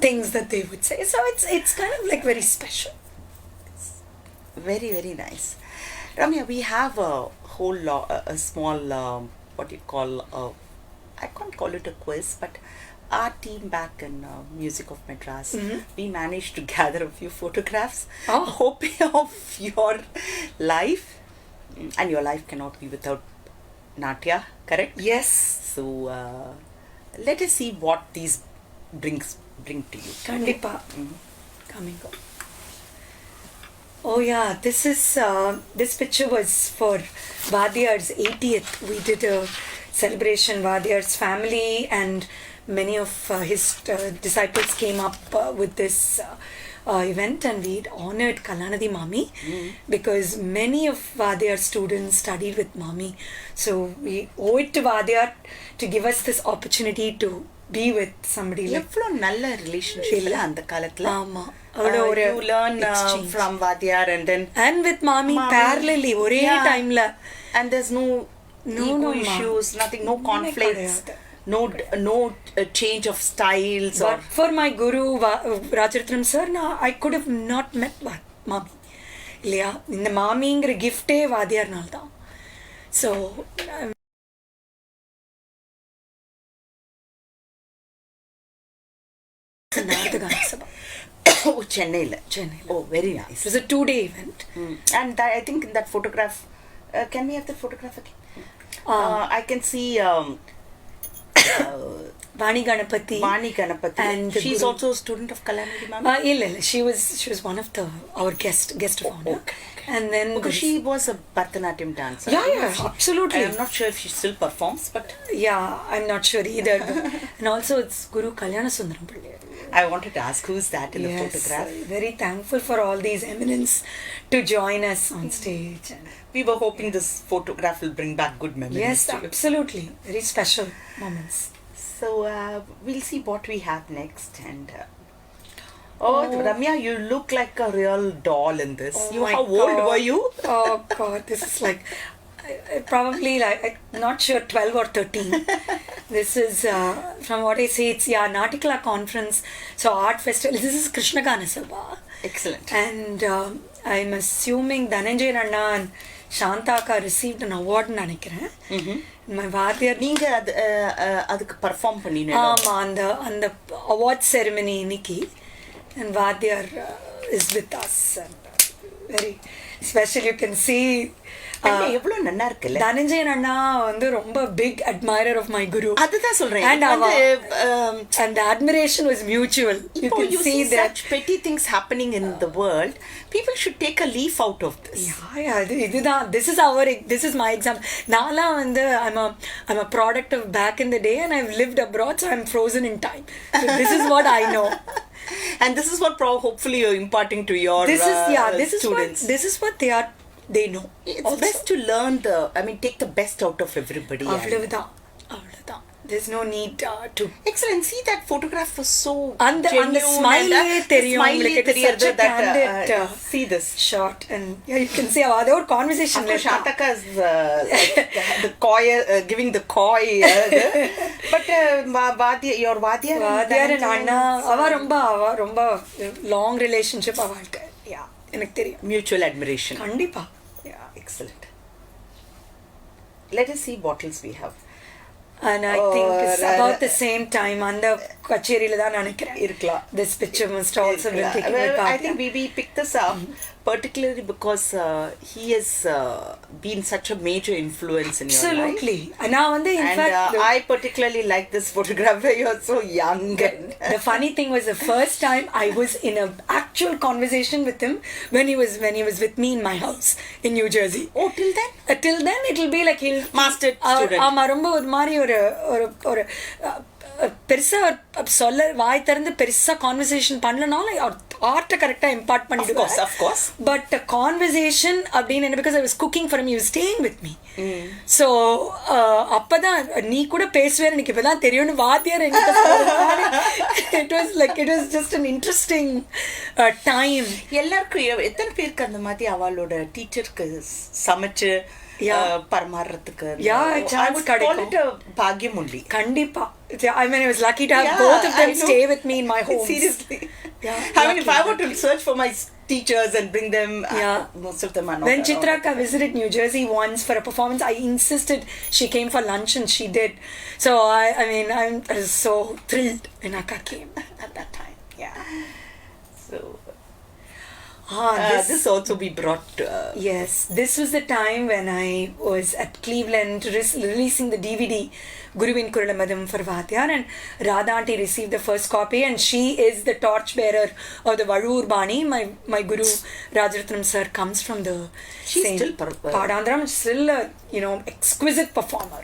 things that they would say. So it's kind of like very special. Very, very nice. Ramya, we have a whole a small what you call I can't call it a quiz, but our team back in Music of Madras, we managed to gather a few photographs hoping of your life. And your life cannot be without Natya, correct? Yes. So let us see what these bring to you. Kandipa. Coming up. Oh yeah, this picture was for Vadiyar's 80th. We did a celebration. Vadiyar's family and many of his disciples came up with this event, and we honored Kalanadi Mami because many of Vadiyar students studied with Mami. So we owe it to Vadiyar to give us this opportunity to be with somebody like எவ்வளோ நல்ல relationship இல்லை அந்த காலத்தில். ஆமாம். You learn from Vadiyar and with Mami parallelly ஒரே டைம்ல. And there's no ego issues, nothing, no conflicts, no change of styles. But for my guru Rajaratnam sir, I could have not met Mami. இல்லையா, இந்த மாமிங்கிற கிஃப்டே வாதியார்னால தான். So Chennai. Oh, very nice. It was a 2-day event. And I think in that photograph, can we have the photograph again? I can see Vani Ganapati. And she's also a student of Kalanadi Mami? She was one of our guest of honor. Okay. And then because she was a Bharatanatyam dancer. Yeah, absolutely. I'm not sure if she still performs, but yeah, I'm not sure either. And also it's Guru Kalyana Sundaram Pillai. I wanted to ask who's that in the photograph. Very thankful for all these eminence to join us on stage. We were hoping this photograph will bring back good memories. Yes, absolutely. Very special moments. So we'll see what we have next. And Ramya, you look like a real doll in this. How old were you? Oh God, this is like probably like I'm not sure 12 or 13. This is from what I say, it's Natikala conference, so art festival. This is Krishna Gana Sabha. Excellent. And I'm assuming Dhananjay Ranna and Shantaka received an award நினைக்கிறேன். My வாத்தியார் நீங்க அதுக்கு perform பண்ணீங்க. ஆமா, அந்த award ceremony இன்னைக்கு. And Vadiyar is with us, and very special. You can see எவ்வளவு நல்லா இருக்குல்ல. Dhananjay Ranna வந்து ரொம்ப big admirer of my guru. அதுதான் சொல்றேன். And the admiration was mutual. You can see that such petty things happening in the world. People should take a leaf out of this. Yeah. This is my example. Nala வந்து I'm a product of back in the day, and I've lived abroad, so I'm frozen in time. So this is what I know. And this is what hopefully you're imparting to your students. This is what they know. It's also best to learn take the best out of everybody. அவ்வளவுதான். There's no need to. Excellent. See, that photograph was so genuine. The smile தெரியும். It's such a candid. See this shot, and you can see our other conversation. Shantaka is the coy, giving the coy. But your Vadiyar and Anna, அவ ரொம்ப long relationship அவளுக்கு. Yeah, எனக்கு தெரியும். Mutual admiration. கண்டிப்பா. Yeah, excellent. Let us see what else we have. And I think it's about the same time அந்த கச்சேரியில தான் நினைக்கிறேன் இருக்கலாம். This picture must also been taken by Bhatia. I think we picked this up particularly because he has been such a major influence in your life. Absolutely. நான் வந்து in fact I particularly like this photograph where you're so young. The funny thing was the first time I was in an actual conversation with him when he was with me in my house in New Jersey. Oh, till then? Till then it'll be like he'll master student. ஆமா, ரொம்ப ஒரு மாதிரி ஒரு பெருசா சொல்ல வாய் திறந்து பெருசா conversation பண்ணலனாலும் ஆர்ட்டை கரெக்டாக இம்பார்ட் பண்ணிடுவார். Of course. But கான்வர்சேஷன் அப்படின்னு because I was cooking for him, he was staying with me. So அப்பதான் நீ கூட பேசுவேன் எனக்கு இப்பதான் தெரியும்னு வாத்தியார் it was just an interesting time. எல்லாருக்கும் எத்தனை பேருக்கு அந்த மாதிரி அவளோட டீச்சருக்கு சமைச்சு பரமாறதுக்கு chance கிடைக்கும். பாக்கியம் only. கண்டிப்பா. I mean, I was lucky to have both of them stay with me in my home. Seriously. I mean, if I were to search for my teachers and bring them, most of them are not. When Chitraka visited New Jersey once for a performance, I insisted she came for lunch, and she did. So I was so thrilled when Akka came at that time. Yeah. So this also we brought. Yes, this was the time when I was at Cleveland releasing the DVD Guruvin Kuralamadam for Vadiyar, and Radha auntie received the first copy, and she is the torch bearer of the Vallur Bani. My guru Rajaratnam sir comes from the same still Padandram, still a exquisite performer.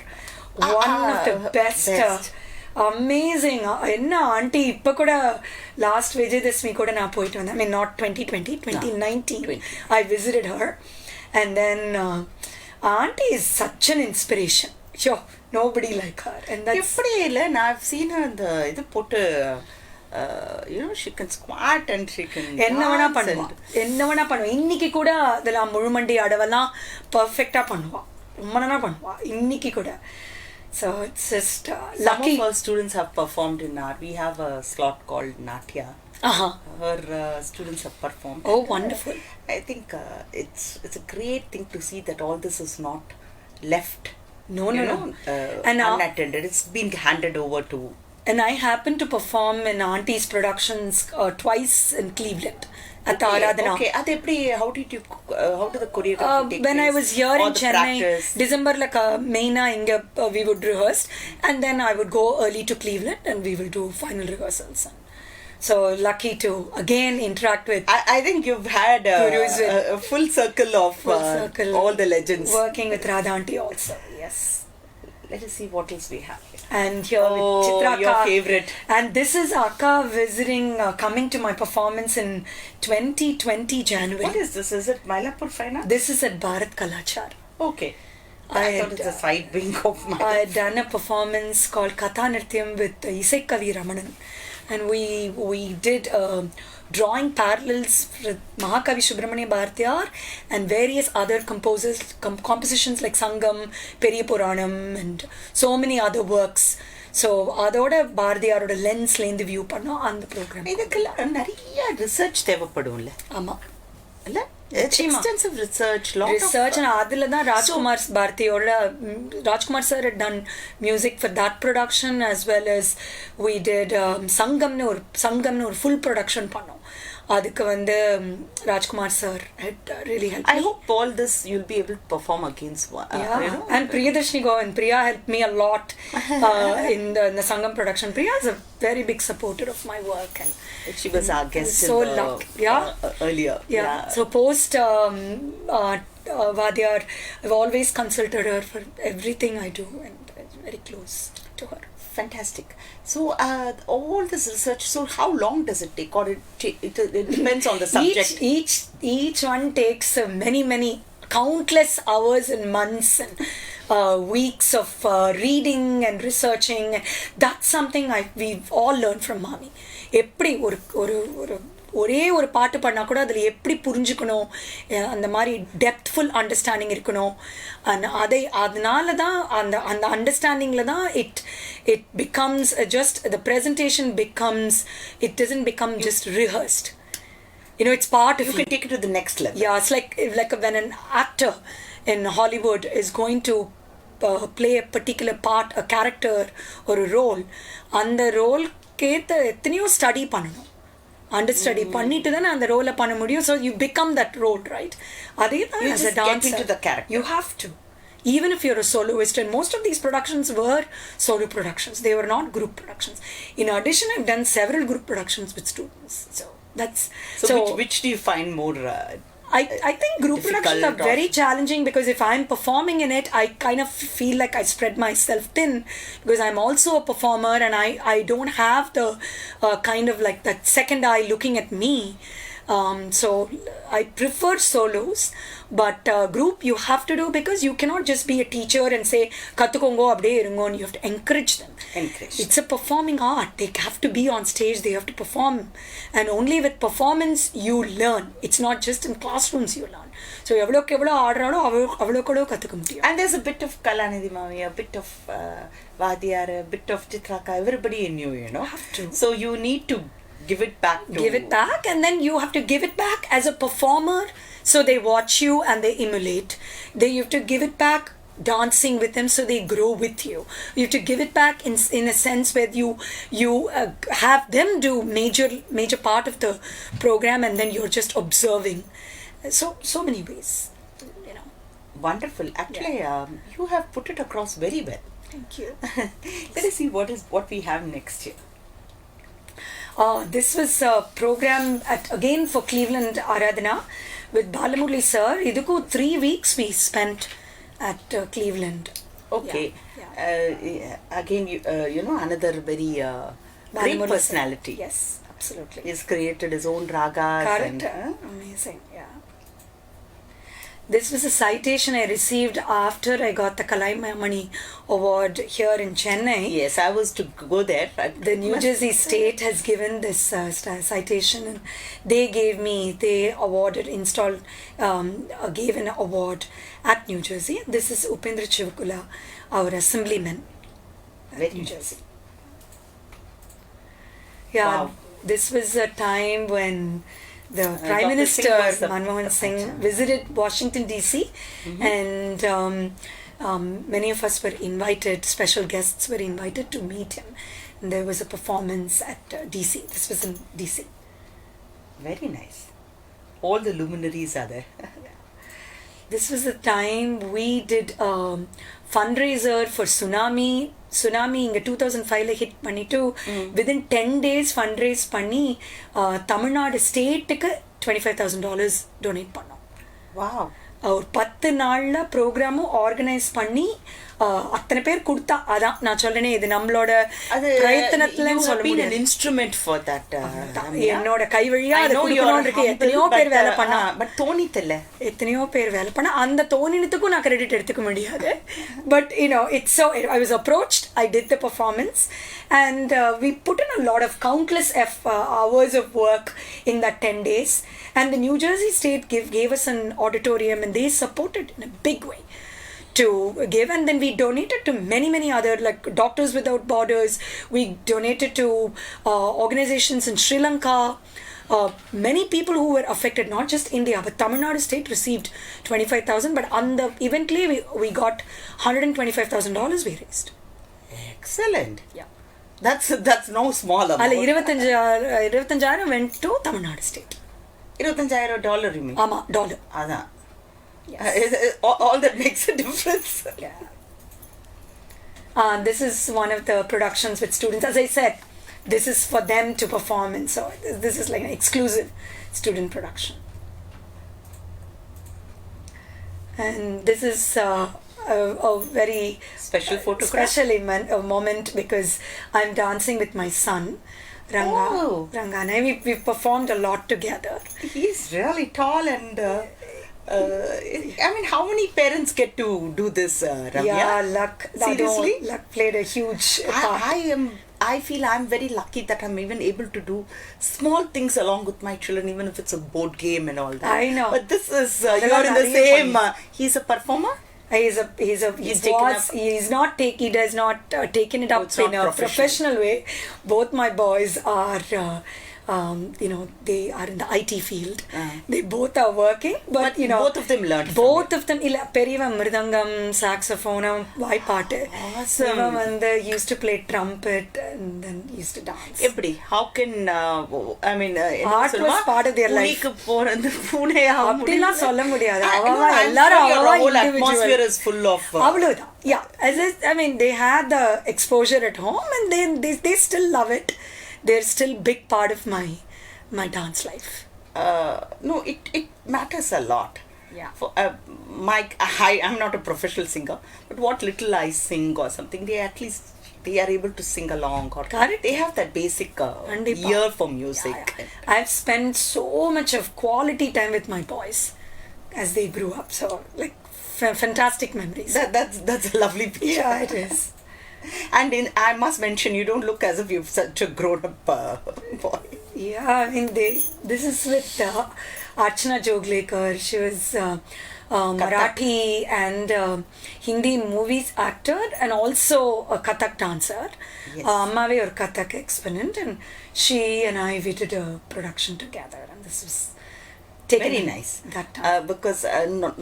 One of the best. Amazing. என்ன aunty இப்போ கூட last Vijayadashami கூட நான் போயிட்டு வந்தேன். I mean not 2020, 2019. I visited her and then auntie is such an inspiration. Sure, nobody like her. And that's எப்படி இல்லை, I've seen her இந்த இது போட்டு she can squat and she can என்ன வேணா பண்ணுவா. இன்னைக்கு கூட அதெல்லாம் முழுமண்டி அடவெல்லாம் பர்ஃபெக்டா பண்ணுவா, ரொம்ப நல்லா பண்ணுவா இன்னைக்கு கூட. So it's just lucky. Some of our students have performed in art. We have a slot called Natya. Her students have performed. Oh, wonderful. I think it's a great thing to see that all this is not left no and unattended. It's been handed over to. And I happened to perform in Auntie's productions twice in Cleveland at Aradhana. Okay. How did the choreography take when place? I was here in Chennai, practice? December maina inga we would rehearse, and then I would go early to Cleveland and we will do final rehearsals. So lucky to again interact with. I think you've had a full circle of all the legends. Working with Radha Auntie also, yes. Let us see what else we have here. And here with Chitra your Akka. favorite. And this is Akka visiting, coming to my performance in 2020 January. What is this? Is it Mylapore Fine Arts? This is at Bharat Kalachar. Okay. I thought it's a side wing of mine. I had done a performance called Katha Nrityam with Isaikavi Ramanan. And we did drawing parallels with Mahakavi Subramania Bhartiyar and various other composers, compositions like Sangam, Periya Puranam and so many other works. So அதோட பாரதியாரோட லென்ஸ்லேருந்து view பண்ணோம் அந்த program. இதுக்கெல்லாம் நிறைய research தேவைப்படும்ல. ஆமாம் இல்லை, extensive research, and அதில் தான் ராஜ்குமார் பாரதியோட Rajkumar sir had done music for that production as well as we did சங்கம்னு ஒரு full production பண்ணோம். அதுக்கு வந்து Rajkumar sir had really helped I me. hope all this you'll be able to perform against and Priyadarshini Govind, Priya helped me a lot in the Sangam production. Priya is a very big supporter of my work and she was our guest so in the, earlier. So post Vadyar, I've always consulted her for everything I do and I'm very close to her. Fantastic. So all this research, so how long does it take, or it depends on the subject? Each one takes many countless hours and months and weeks of reading and researching. That's something we've all learned from Mami. எப்படி ஒரே ஒரு பாட்டு பண்ணால் கூட அதில் எப்படி புரிஞ்சுக்கணும், அந்த மாதிரி டெப்த்ஃபுல் அண்டர்ஸ்டாண்டிங் இருக்கணும். அதனால தான் அந்த அண்டர்ஸ்டாண்டிங்கில் தான் it becomes the presentation becomes, it doesn't become just rehearsed. It's part of you can take it to the next level. Yeah, it's like when an actor in Hollywood is going to play a particular part, a character or a role, அந்த ரோல்கேற்ற எத்தனையோ study பண்ணணும், understudy பண்ணிட்டு தான் அந்த ரோலை பண்ண முடியும். So you become that role, right? அதே தான் you as just a dancer, get into the character. You have to, even if you're a soloist, and most of these productions were solo productions, they were not group productions. In addition, I've done several group productions with students. So that's which do you find more I think group productions are very challenging, because if I'm performing in it, I kind of feel like I spread myself thin, because I'm also a performer and I don't have the kind of like that second eye looking at me. So I prefer solos, but group you have to do, because you cannot just be a teacher and say kattukongo abde irungo. You have to encourage them. It's a performing art. They have to be on stage, they have to perform, and only with performance you learn. It's not just in classrooms you learn. So evlo aadralo avlo kattukka mudiyum. And there's a bit of Kalanidhi Mami, a bit of Vadyar, a bit of Chitraka, everybody in you, have to. So you need to give it back, and then you have to give it back as a performer, so they watch you and they emulate. Then you have to give it back dancing with them, so they grow with you. You have to give it back in a sense where you have them do major part of the program, and then you're just observing. So many ways, Wonderful. Actually, you have put it across very well. Thank you. Let us see what we have next year. This was a program again for Cleveland Aradhana with Balamurli sir. Idukku 3 weeks we spent at Cleveland. Okay. Yeah. Again, you know, another very great Balmuri personality. Yes, absolutely. He's created his own ragas. Correct. Amazing. Yeah. This was a citation I received after I got the Kalaimamani Award here in Chennai. Yes, I was to go there. The New Jersey State has given this citation, and they awarded, gave an award at New Jersey. This is Upendra Chivukula, our assemblyman at Very New nice. Jersey. Yeah, Wow. this was a time when the Prime Dr. Minister Singh was the- Manmohan Singh visited Washington DC, and many of us were invited, special guests were invited to meet him. And there was a performance at DC. This was in DC. Very nice. All the luminaries are there. This was the time we did a fundraiser for tsunami இங்கே 2005 hit பண்ணிட்டு within 10 days fundraise பண்ணி தமிழ்நாடு ஸ்டேட்டுக்கு $25,000 donate பண்ணோம். Wow. ஒரு 10 நாள்ல ப்ரோக்ராமும் organise பண்ணி அத்தனை பேர் கொடுத்தா அதான் நான் சொல்றேனே இது நம்மளோட பிரயத்தனத்துல சொல்ல முடியாது. an instrument for that. என்னோட கை வழியா அதை கொடுக்கணும்னு இருக்கு. எத்தனையோ பேர் வேலை பண்ணா பட் தோணித்தல்ல எத்தனையோ பேர் வேலை பண்ணா அந்த தோணினத்துக்கும் நான் கிரெடிட் எடுத்துக்க முடியாது. But it's so I was approached, I did the performance, and we put in a lot of countless hours of work in that 10 days, and the New Jersey State gave us an auditorium, and they supported in a big way to give, and then we donated to many other, like Doctors Without Borders. We donated to organizations in Sri Lanka. Many people who were affected, not just India, but Tamil Nadu state received 25,000, but on the eventually we got $125,000 we raised. Excellent. Yeah. That's no small amount. Alla 25,000 went to Tamil Nadu state. $25,000 you mean? ஆமா, dollar. அதான். Yes. All that makes a difference. Yeah. This is one of the productions with students. As I said, this is for them to perform, and so this is like an exclusive student production. And this is a very Special photograph? a moment because I'm dancing with my son, Ranga. Oh. Ranga and we've performed a lot together. He's really tall and I mean, how many parents get to do this, Ramya? Yeah, luck. Seriously? Luck played a huge part. I feel I'm very lucky that I'm even able to do small things along with my children, even if it's a board game and all that. I know. But this is, you're in the same, he's a performer? He does not taken it up it's in not a professional way. Both my boys are they are in the IT field. They both are working, but both of them learned both of them பெரியவன் மிருதங்கம், saxophone, வாய்ப்பாட்டு. Awesome. இவன் வந்து used to play trumpet and then used to dance. எப்படி? How can I mean Art was part of their life. புலிக்கு போறது பூனை அப்படிலாம் சொல்ல முடியாது. I'm எல்லாரும் sure your whole individual. atmosphere is full of அவ்வளவுதான். Yeah, I mean they had the exposure at home, and then they still love it. They're still big part of my dance life. No, it matters a lot. Yeah. For I'm not a professional singer, but what little I sing or something, they are able to sing along, or Correct. they have that basic Kandipa. ear for music. Yeah. I've spent so much of quality time with my boys as they grew up. So like fantastic memories. That's a lovely picture. Yeah, it is. And I must mention, you don't look as if you're such a grown-up boy. Yeah, I mean this is with Archana Joglekar. She was Marathi and Hindi movies actor, and also a Kathak dancer. Yes. Ammave or Kathak exponent, and she and I, we did a production together, and this was taken Very in nice. that time. Because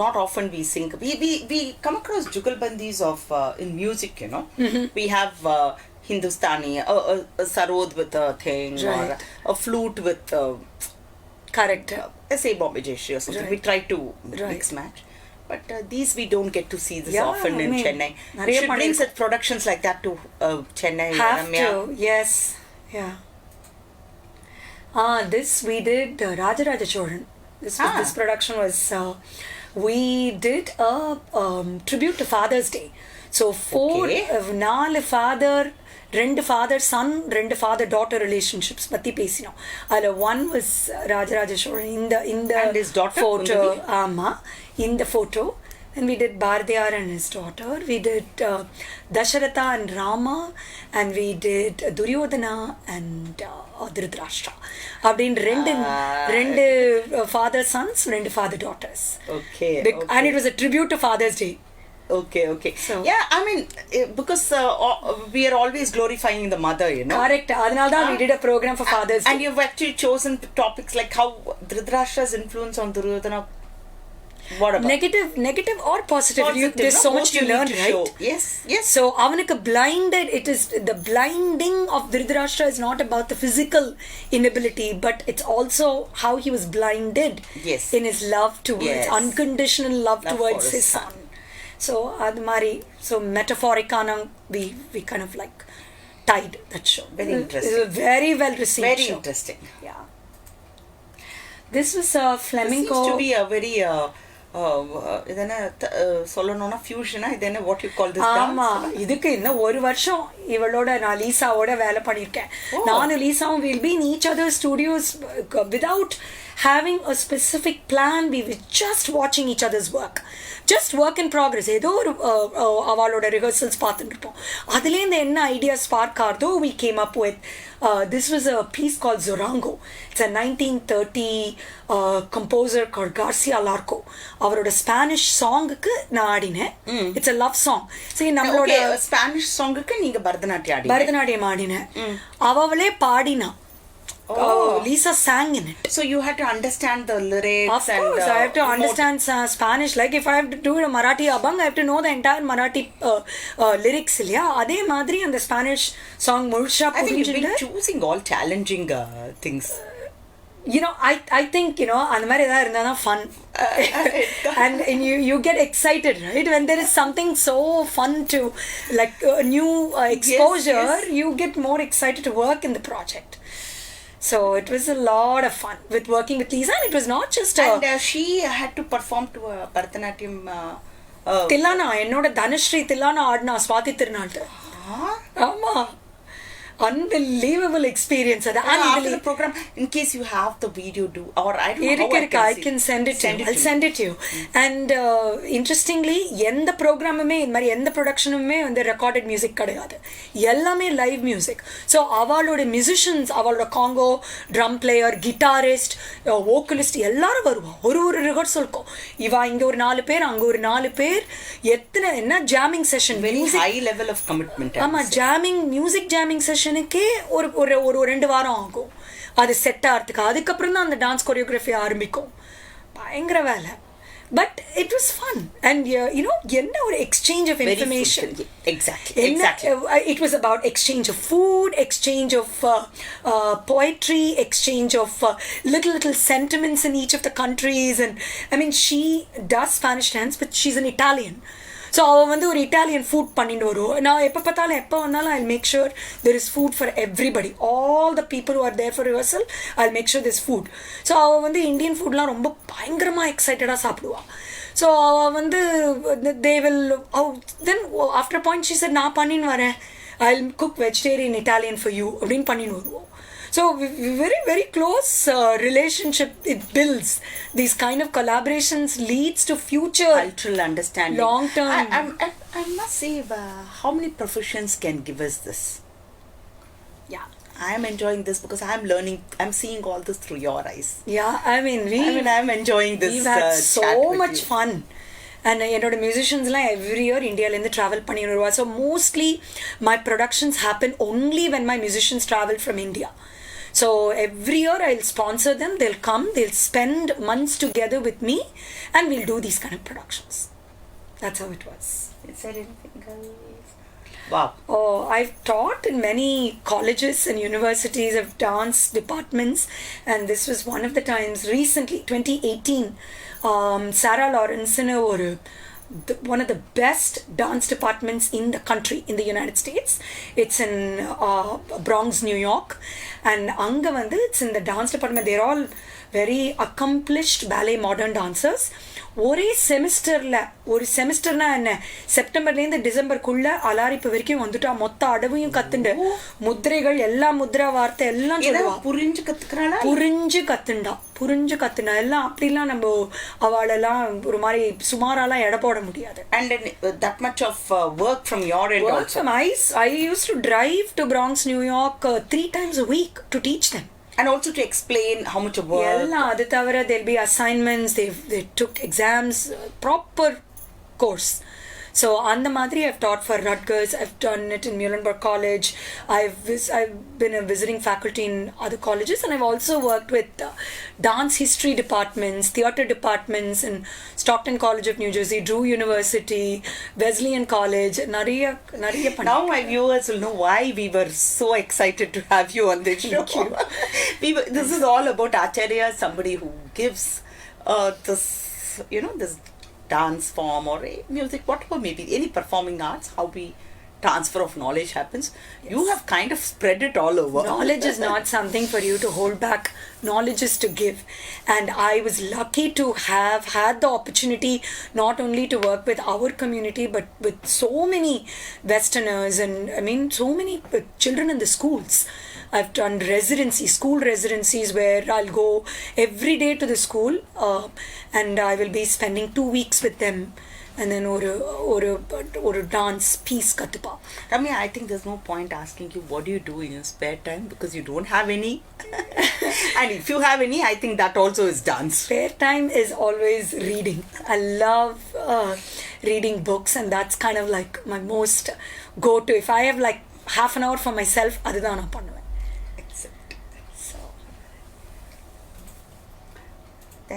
not often we sing. We come across jugalbandis of in music, Mm-hmm. We have Hindustani, a sarod with a thing, Right. or a flute with Correct. say Bombay Jayashree or something. Right. We try to Right. mix match. But these we don't get to see this Yeah, often I in mean, Chennai. We நிறைய should bring பண்ணிருக்கோம். such productions like that to Chennai. Have Ramya. to, yes, yeah. This we did Rajaraja Choran. This production was we did a tribute to Father's Day. So 4 father, 2 father son, 2 father daughter relationships பத்தி பேசினோம். அதுல one was Rajaraja Cholan இந்த and his daughter photo. ஆமா, இந்த photo. And we did Bharadiyar and his daughter. We did Dasharatha and Rama. And we did Duryodhana and Dhritarashtra. அப்படின் ரெண்டு father sons, 2 father daughters. Okay. And it was a tribute to Father's Day. Okay. So, yeah, I mean, because we are always glorifying the mother, you know. Correct. Adinalda we did a program for Father's Day. And you've actually chosen topics like how Dhritarashtra's influence on Duryodhana. What about? Negative or positive? There's so much to learn, right? Yes. So, avanuku blinded, it is the blinding of Dhritarashtra is not about the physical inability, but it's also how he was blinded in his love towards, unconditional love towards his son. So, admari, so metaphoricana, we kind of like tied that show. Very interesting. It was a very well received Very show. Interesting. Yeah. This was a flamenco. This seems to be a very இதென்ன சொல்லணும்னா ஃபியூஷனா இதென்ன what you call this dance. ஆமா, இதுக்கு இன்னும் 1 வருஷம் இவளோட நான் லீசாவோட வேலை பண்ணியிருக்கேன். நானும் லீசாவும் will be in each other studios without having a specific plan. We were just watching each other's work, just work in progress. ஏதோ ஒரு அவளோட ரிஹர்சல்ஸ் பார்த்துட்டு இருப்போம். அதுலேருந்து என்ன ஐடியா ஸ்பார்க் ஆகுதோ we came up with this was a piece called Zorango. It's a 1930 composer called Garcia Larco. அவரோட Spanish சாங்குக்கு நான் ஆடினேன். It's a love song. சரி, நம்மளோட ஸ்பானிஷ் சாங்குக்கு நீங்க பரதநாட்டியம் ஆடினேன். அவளே பாடினா. Lisa sang in it. So you had to understand the lyrics. Of course, I have to understand Spanish. Like if I have to do a Marathi abang, I have to know the entire Marathi lyrics. Yeah, adhe madri and the Spanish song Mursha. I think you've been choosing all challenging things. You know, I think, you know, and mari edha irundha fun. And you get excited, right? When there is something so fun to, like a new exposure, you get more excited to work in the project. So it was a lot of fun with working with Lisa, and it was not just and she had to perform to a Bharatanatyam Tillana, ennoda Dhanashri Tillana aadna Swathi Tirunal. Amma, unbelievable experience. After the program, in case you have the video, or I don't know how I can send it to you. I'll send it to you. And interestingly, எந்த ப்ரோக்ராமுமே இந்த மாதிரி எந்த ப்ரொடக்ஷனுமே வந்து recorded music கிடையாது, எல்லாமே live music. So அவளோட musicians, அவளோட Congo, drum player, guitarist, vocalist எல்லாரும் வருவா. ஒரு ரிஹர்சலுக்கும் இவா இங்கே ஒரு 4 பேர், அங்கே ஒரு 4 பேர், எத்தனை என்ன jamming session. Very high level of commitment. ஆமாம், மியூசிக் ஜாமிங் செஷனுக்கே ஒரு 2 வாரம் ஆகும் அது செட் ஆகிறதுக்கு. அதுக்கப்புறம் தான் அந்த டான்ஸ் கொரியோகிராஃபி ஆரம்பிக்கும். பயங்கர வேலை. But it was fun. And you know, ஒரு exchange of information. Exactly. It was about exchange of food, exchange of poetry, exchange of little sentiments in each of the countries. And I mean, she does Spanish dance, but she's an Italian. So அவள் வந்து ஒரு Italian food பண்ணிட்டு வருவோம். நான் எப்போ வந்தாலும் I'll make sure there is food for everybody. All the people who are there for rehearsal, I'll make sure there's food. So அவள் வந்து இந்தியன் ஃபுட்லாம் ரொம்ப பயங்கரமாக எக்ஸைட்டடாக சாப்பிடுவாள். ஸோ அவள் வந்து they will, then after a point she said, நான் பண்ணின்னு வரேன், I'll cook vegetarian Italian for you அப்படின்னு பண்ணின்னு வருவோம். So very, very close relationship it builds. These kind of collaborations leads to future cultural understanding, long term. I must say, how many professions can give us this? Yeah, I am enjoying this because I am learning. I'm seeing all this through your eyes. Yeah, I mean I'm enjoying this. We've had so much fun. And என்னோட மியூசிஷியன்ஸ்லாம் every year இந்தியாவிலேருந்து travel பண்ணி வருவா. So mostly my productions happen only when my musicians travel from India. So every year I'll sponsor them. They'll come. They'll spend months together with me, and we'll do these kind of productions. That's how it was. Is there anything else? Wow. Oh, I've taught in many colleges and universities of dance departments, and this was one of the times recently, 2018. Sarah Lawrence one of the best dance departments in the country, in the United States. It's in Bronx, New York. And anga vandu, it's in the dance department. They're all very accomplished ballet modern dancers. ஒரே செமிஸ்டர்னா என்ன, செப்டம்பர்லேருந்து டிசம்பருக்குள்ள அலாரிப்பு வரைக்கும் வந்துட்டா மொத்த அடவையும் கத்துண்டு முத்திரைகள் எல்லா முத்ரா வார்த்தை எல்லாம் சொல்லுவா. புரிஞ்சு கத்துண்டா எல்லாம். அப்படிலாம் நம்ம அவளெல்லாம் ஒரு மாதிரி சுமாரெல்லாம் எடை போட முடியாது. And that much of work from your end also. I used to drive to Bronx, New York 3 times a week to teach them. And also to explain how much of work. எல்லாம் அது தவிர there'll be assignments, they took exams, proper course. So அந்த மாதிரி I've taught for Rutgers, I've done it in Muhlenberg College, I've been a visiting faculty in other colleges, and I've also worked with dance history departments, theatre departments in Stockton College of New Jersey, Drew University, Wesleyan College, நிறைய Now my viewers will know why we were so excited to have you on this show. This is all about Acharya, somebody who gives this, this dance form or music, whatever, maybe any performing arts, how we transfer of knowledge happens. Yes. You have kind of spread it all over. Knowledge is not something for you to hold back. Knowledge is to give. And I was lucky to have had the opportunity not only to work with our community, but with so many Westerners and so many children in the schools. I've done school residencies where I'll go every day to the school and I will be spending 2 weeks with them. And then or dance piece kattupa. Ramya, I think there's no point asking you what do you do in your spare time, because you don't have any. And if you have any, I think that also is dance. Spare time is always reading. I love reading books, and that's kind of like my most go-to. If I have like half an hour for myself, adudha na pannuven. So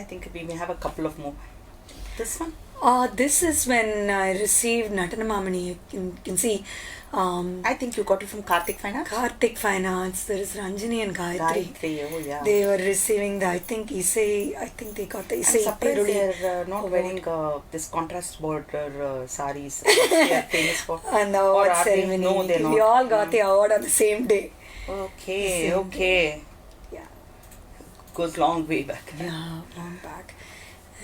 I think we may have a couple of more. This one? This is when I received Natanamamani. You can see. I think you got it from Karthik Finance? Karthik Finance. There is Ranjini and Gayatri. Oh yeah. They were receiving the, I think they got the Isai. I'm surprised they're not wearing this contrast border saris they are famous for. And the award ceremony. No, they're not. We all got the award on the same day. Okay. Yeah. Goes long way back. Yeah, long back.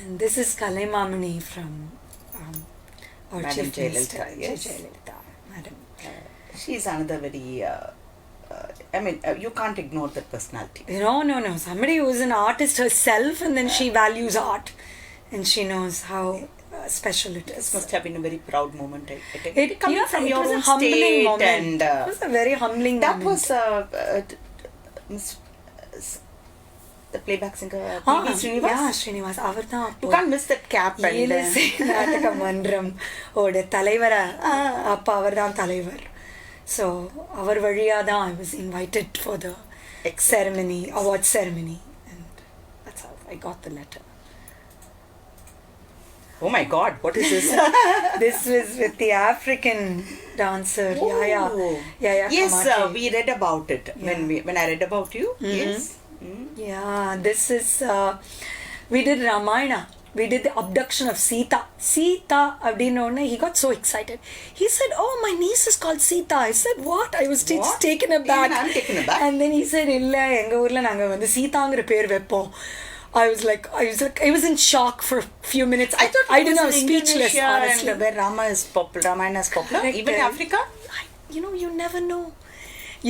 And this is Kalaimamani from our Madam Chief Jayalalitha, Minister. yes. Jayalalitha, Madam. She's another very, you can't ignore that personality. No. Somebody who's an artist herself, and then she values art. And she knows how special it is. This must have been a very proud moment. Coming from your own humbling state moment. And it was a very humbling moment. That was the playback singer P.V. Srinivas. Yeah, Srinivas. You can't miss that cap. நாடக மன்றம் ஓட தலைவர அப்பா அவர்தான் தலைவர். So அவர் வழியா தான் I was invited for the award ceremony, and that's how I got the letter. Oh my God, what is this? This was with the African dancer Yaya. Yes, we read about it. Yeah. When I read about you. Mm-hmm. Yes. Yeah, this is we did Ramayana. We did the abduction of Sita. He got so excited. He said, "Oh, my niece is called Sita." I said, "What?" I was taken aback. Even I'm taken aback. And then he said, "Illa, enga oorla naanga vandu Sitaangra per veppom." I was in shock for a few minutes. I didn't know, speechless, honestly. And where Ramayana is popular. Correct. Even Africa? You never know.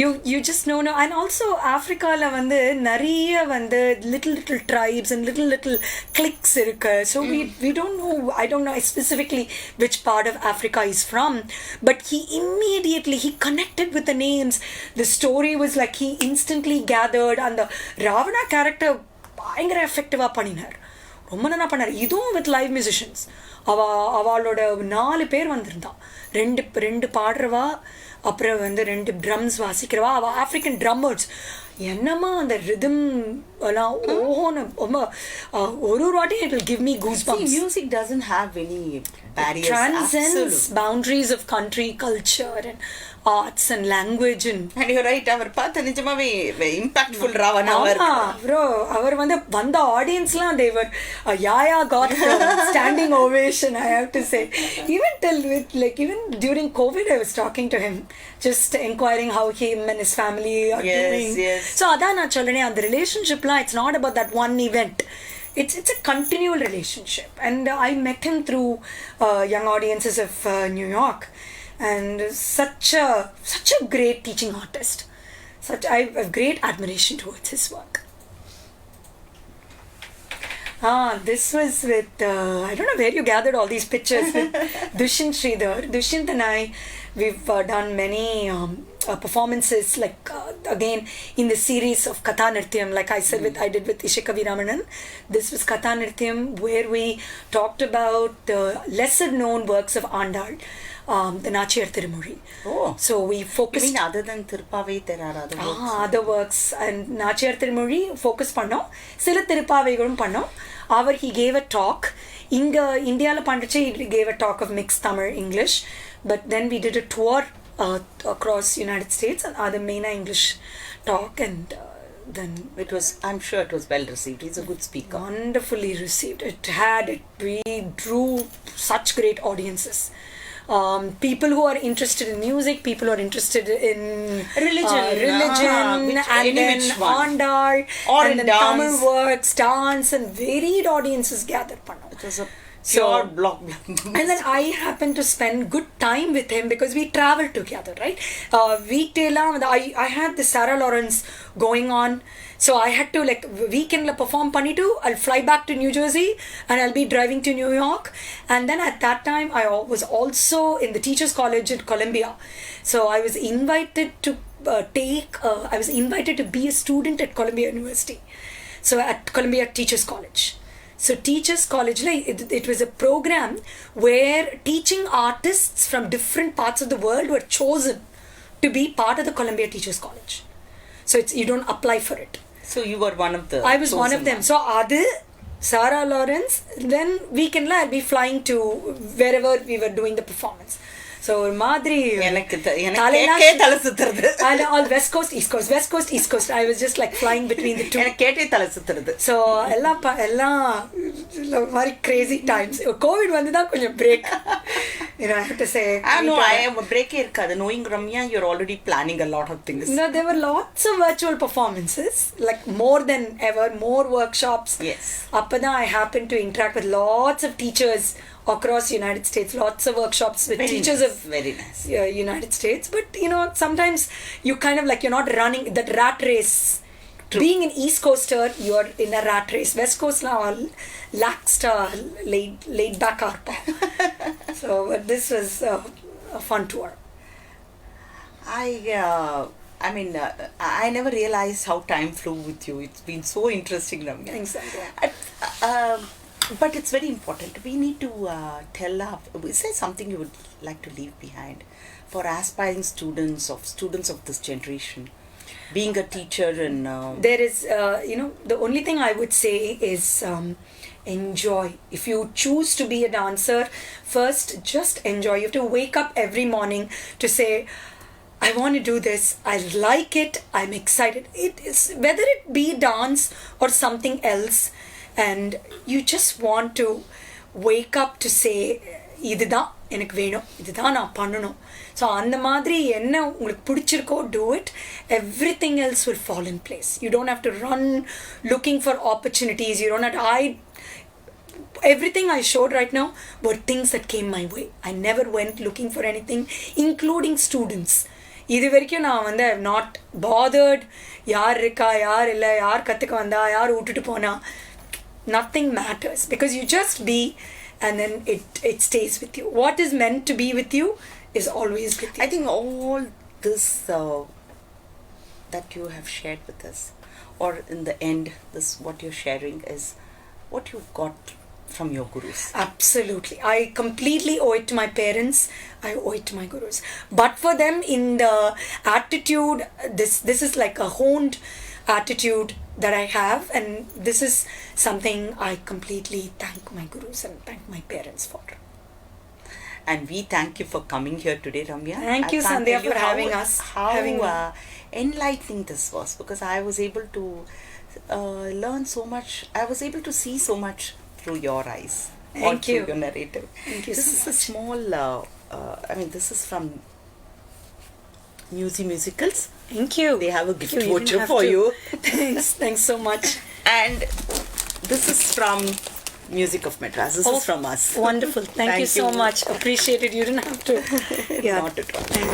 You just know. And also Africa la vandu nariya vandu little tribes and little cliques irukku. So we don't know. I don't know specifically which part of Africa he's from, but he immediately connected with the names. The story was like he instantly gathered, and the Ravana character பயங்கர எஃபெக்டிவா பண்ணினார். ரொம்ப நல்லா பண்ணார். இதுவும் with live musicians. அவளோட 4 பேர் வந்திருந்தா. ரெண்டு பாடுறவா, அப்புறம் 2 ட்ரம்ஸ் வாசிக்கிறவா. அவள் ஆஃப்ரிக்கன் ட்ரம்மர்ஸ். என்னம்மா அந்த ரிதம் எல்லாம் ஓஹோன்னு ரொம்ப ஒரு வாட்டி it will give me goose bumps. Music doesn't have any barriers. Transcends boundaries of country, culture and arts and language. And you're right, அவர் பார்த்து நிஜமாவே impactful ராவணா bro, அவர் வந்த ஆடியன்ஸ்லாம் they were Yaya got standing ovation, I have to say. Even during COVID I was talking to him, just inquiring how him and his family are doing. Yes. So அதான் நான் சொல்றேன், அந்த ரிலேஷன்ஷிப்லாம் it's not about that one event. it's a continual relationship. And I met him through young audiences of New York, and such a great teaching artist. I have great admiration towards his work. This was with, I don't know where you gathered all these pictures, with Dushyant Sridhar. Dushyant and I, we've done many performances, like again in the series of Katha Nrityam, like I said, I did with Ishikavi Ramanan. This was Katha Nrityam, where we talked about the lesser known works of Andal, the Nachiyar Tirumozhi. Oh. So we focused... You mean other than Tirupavai, there are other works? Other works. And Nachiyar Tirumozhi focus pannom. Sila Tirupavaigalum pannom. He gave a talk. India he gave a talk of mixed Tamil English. But then we did a tour across United States, and other main English talk, and then I'm sure it was well received. He's a good speaker. Wonderfully received. We drew such great audiences. People who are interested in music, people who are interested in religion, and then Andal, and then Tamil works, dance, and varied audiences gathered. It was a pure block. And then I happened to spend good time with him because we traveled together, right? I had the Sarah Lawrence going on. So I had to, like, weekend perform panitu. I'll fly back to New Jersey and I'll be driving to New York. And then at that time, I was also in the Teachers College at Columbia. So I was invited to be a student at Columbia University. So at Columbia Teachers College. So Teachers College, it was a program where teaching artists from different parts of the world were chosen to be part of the Columbia Teachers College. So you don't apply for it. So you were one of the... I was one of them. So Adi, Sarah Lawrence, then weekend I'll be flying to wherever we were doing the performance. So Madri, all West Coast, East Coast, West Coast, East Coast. I was just like flying between the two. So very crazy times. COVID vandha konjam break. I have to say. No, I am a break. Knowing Ramya, you're already planning a lot of things. No, there were lots of virtual performances, like more than ever, more workshops. Yes. Appada, I happened to interact with lots of teachers across United States, lots of workshops with teachers of United States. But sometimes you kind of like, you're not running that rat race. True. Being an East Coaster, you're in a rat race. West Coast now, laxed, laid back arpa. So but this was a fun tour. I never realized how time flew with you. It's been so interesting, Ramya. Thanks, but it's very important. We need to say something you would like to leave behind for aspiring students of this generation. Being a teacher and... There is, the only thing I would say is enjoy. If you choose to be a dancer, first just enjoy. You have to wake up every morning to say, I want to do this. I like it. I'm excited. It is, whether it be dance or something else, and you just want to wake up to say, இதுதான் எனக்கு வேணும், இதுதான் நான் பண்ணணும். So அந்த மாதிரி என்ன உங்களுக்கு பிடிச்சிருக்கோ, do it. Everything else will fall in place. You don't have to run looking for opportunities. You don't have to everything I showed right now were things that came my way. I never went looking for anything, including students. இது வரைக்கும் நான் வந்து I have not bothered யார் இருக்கா, யார் இல்லை, யார் கற்றுக்க வந்தா, யார் விட்டுட்டு போனா. Nothing matters because you just be, and then it stays with you. What is meant to be with you is always with you. I think all this that you have shared with us, or in the end, this what you're sharing is what you got from your gurus. Absolutely. I completely owe it to my parents. I owe it to my gurus. But for them, in the attitude, this is like a honed attitude that I have, and this is something I completely thank my gurus and thank my parents for. And we thank you for coming here today, Ramya. Thank you, Sandhya, for having us. How enlightening this was, because I was able to learn so much. I was able to see so much through your eyes. Thank you. Through your narrative. Thank you. This is a small. This is from Musicals. Thank you. They have a gift voucher for you. Thanks so much. And this is from Music of Madras. This is from us. Wonderful. Thank you so much. Appreciate it. You didn't have to. Yeah. Not at all. Thank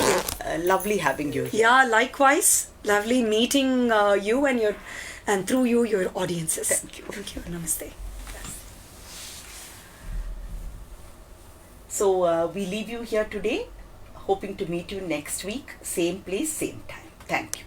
you. Lovely having you here. Yeah, likewise. Lovely meeting you and through you, your audiences. Thank you. Thank you. Namaste. So we leave you here today, hoping to meet you next week, same place, same time. Thank you.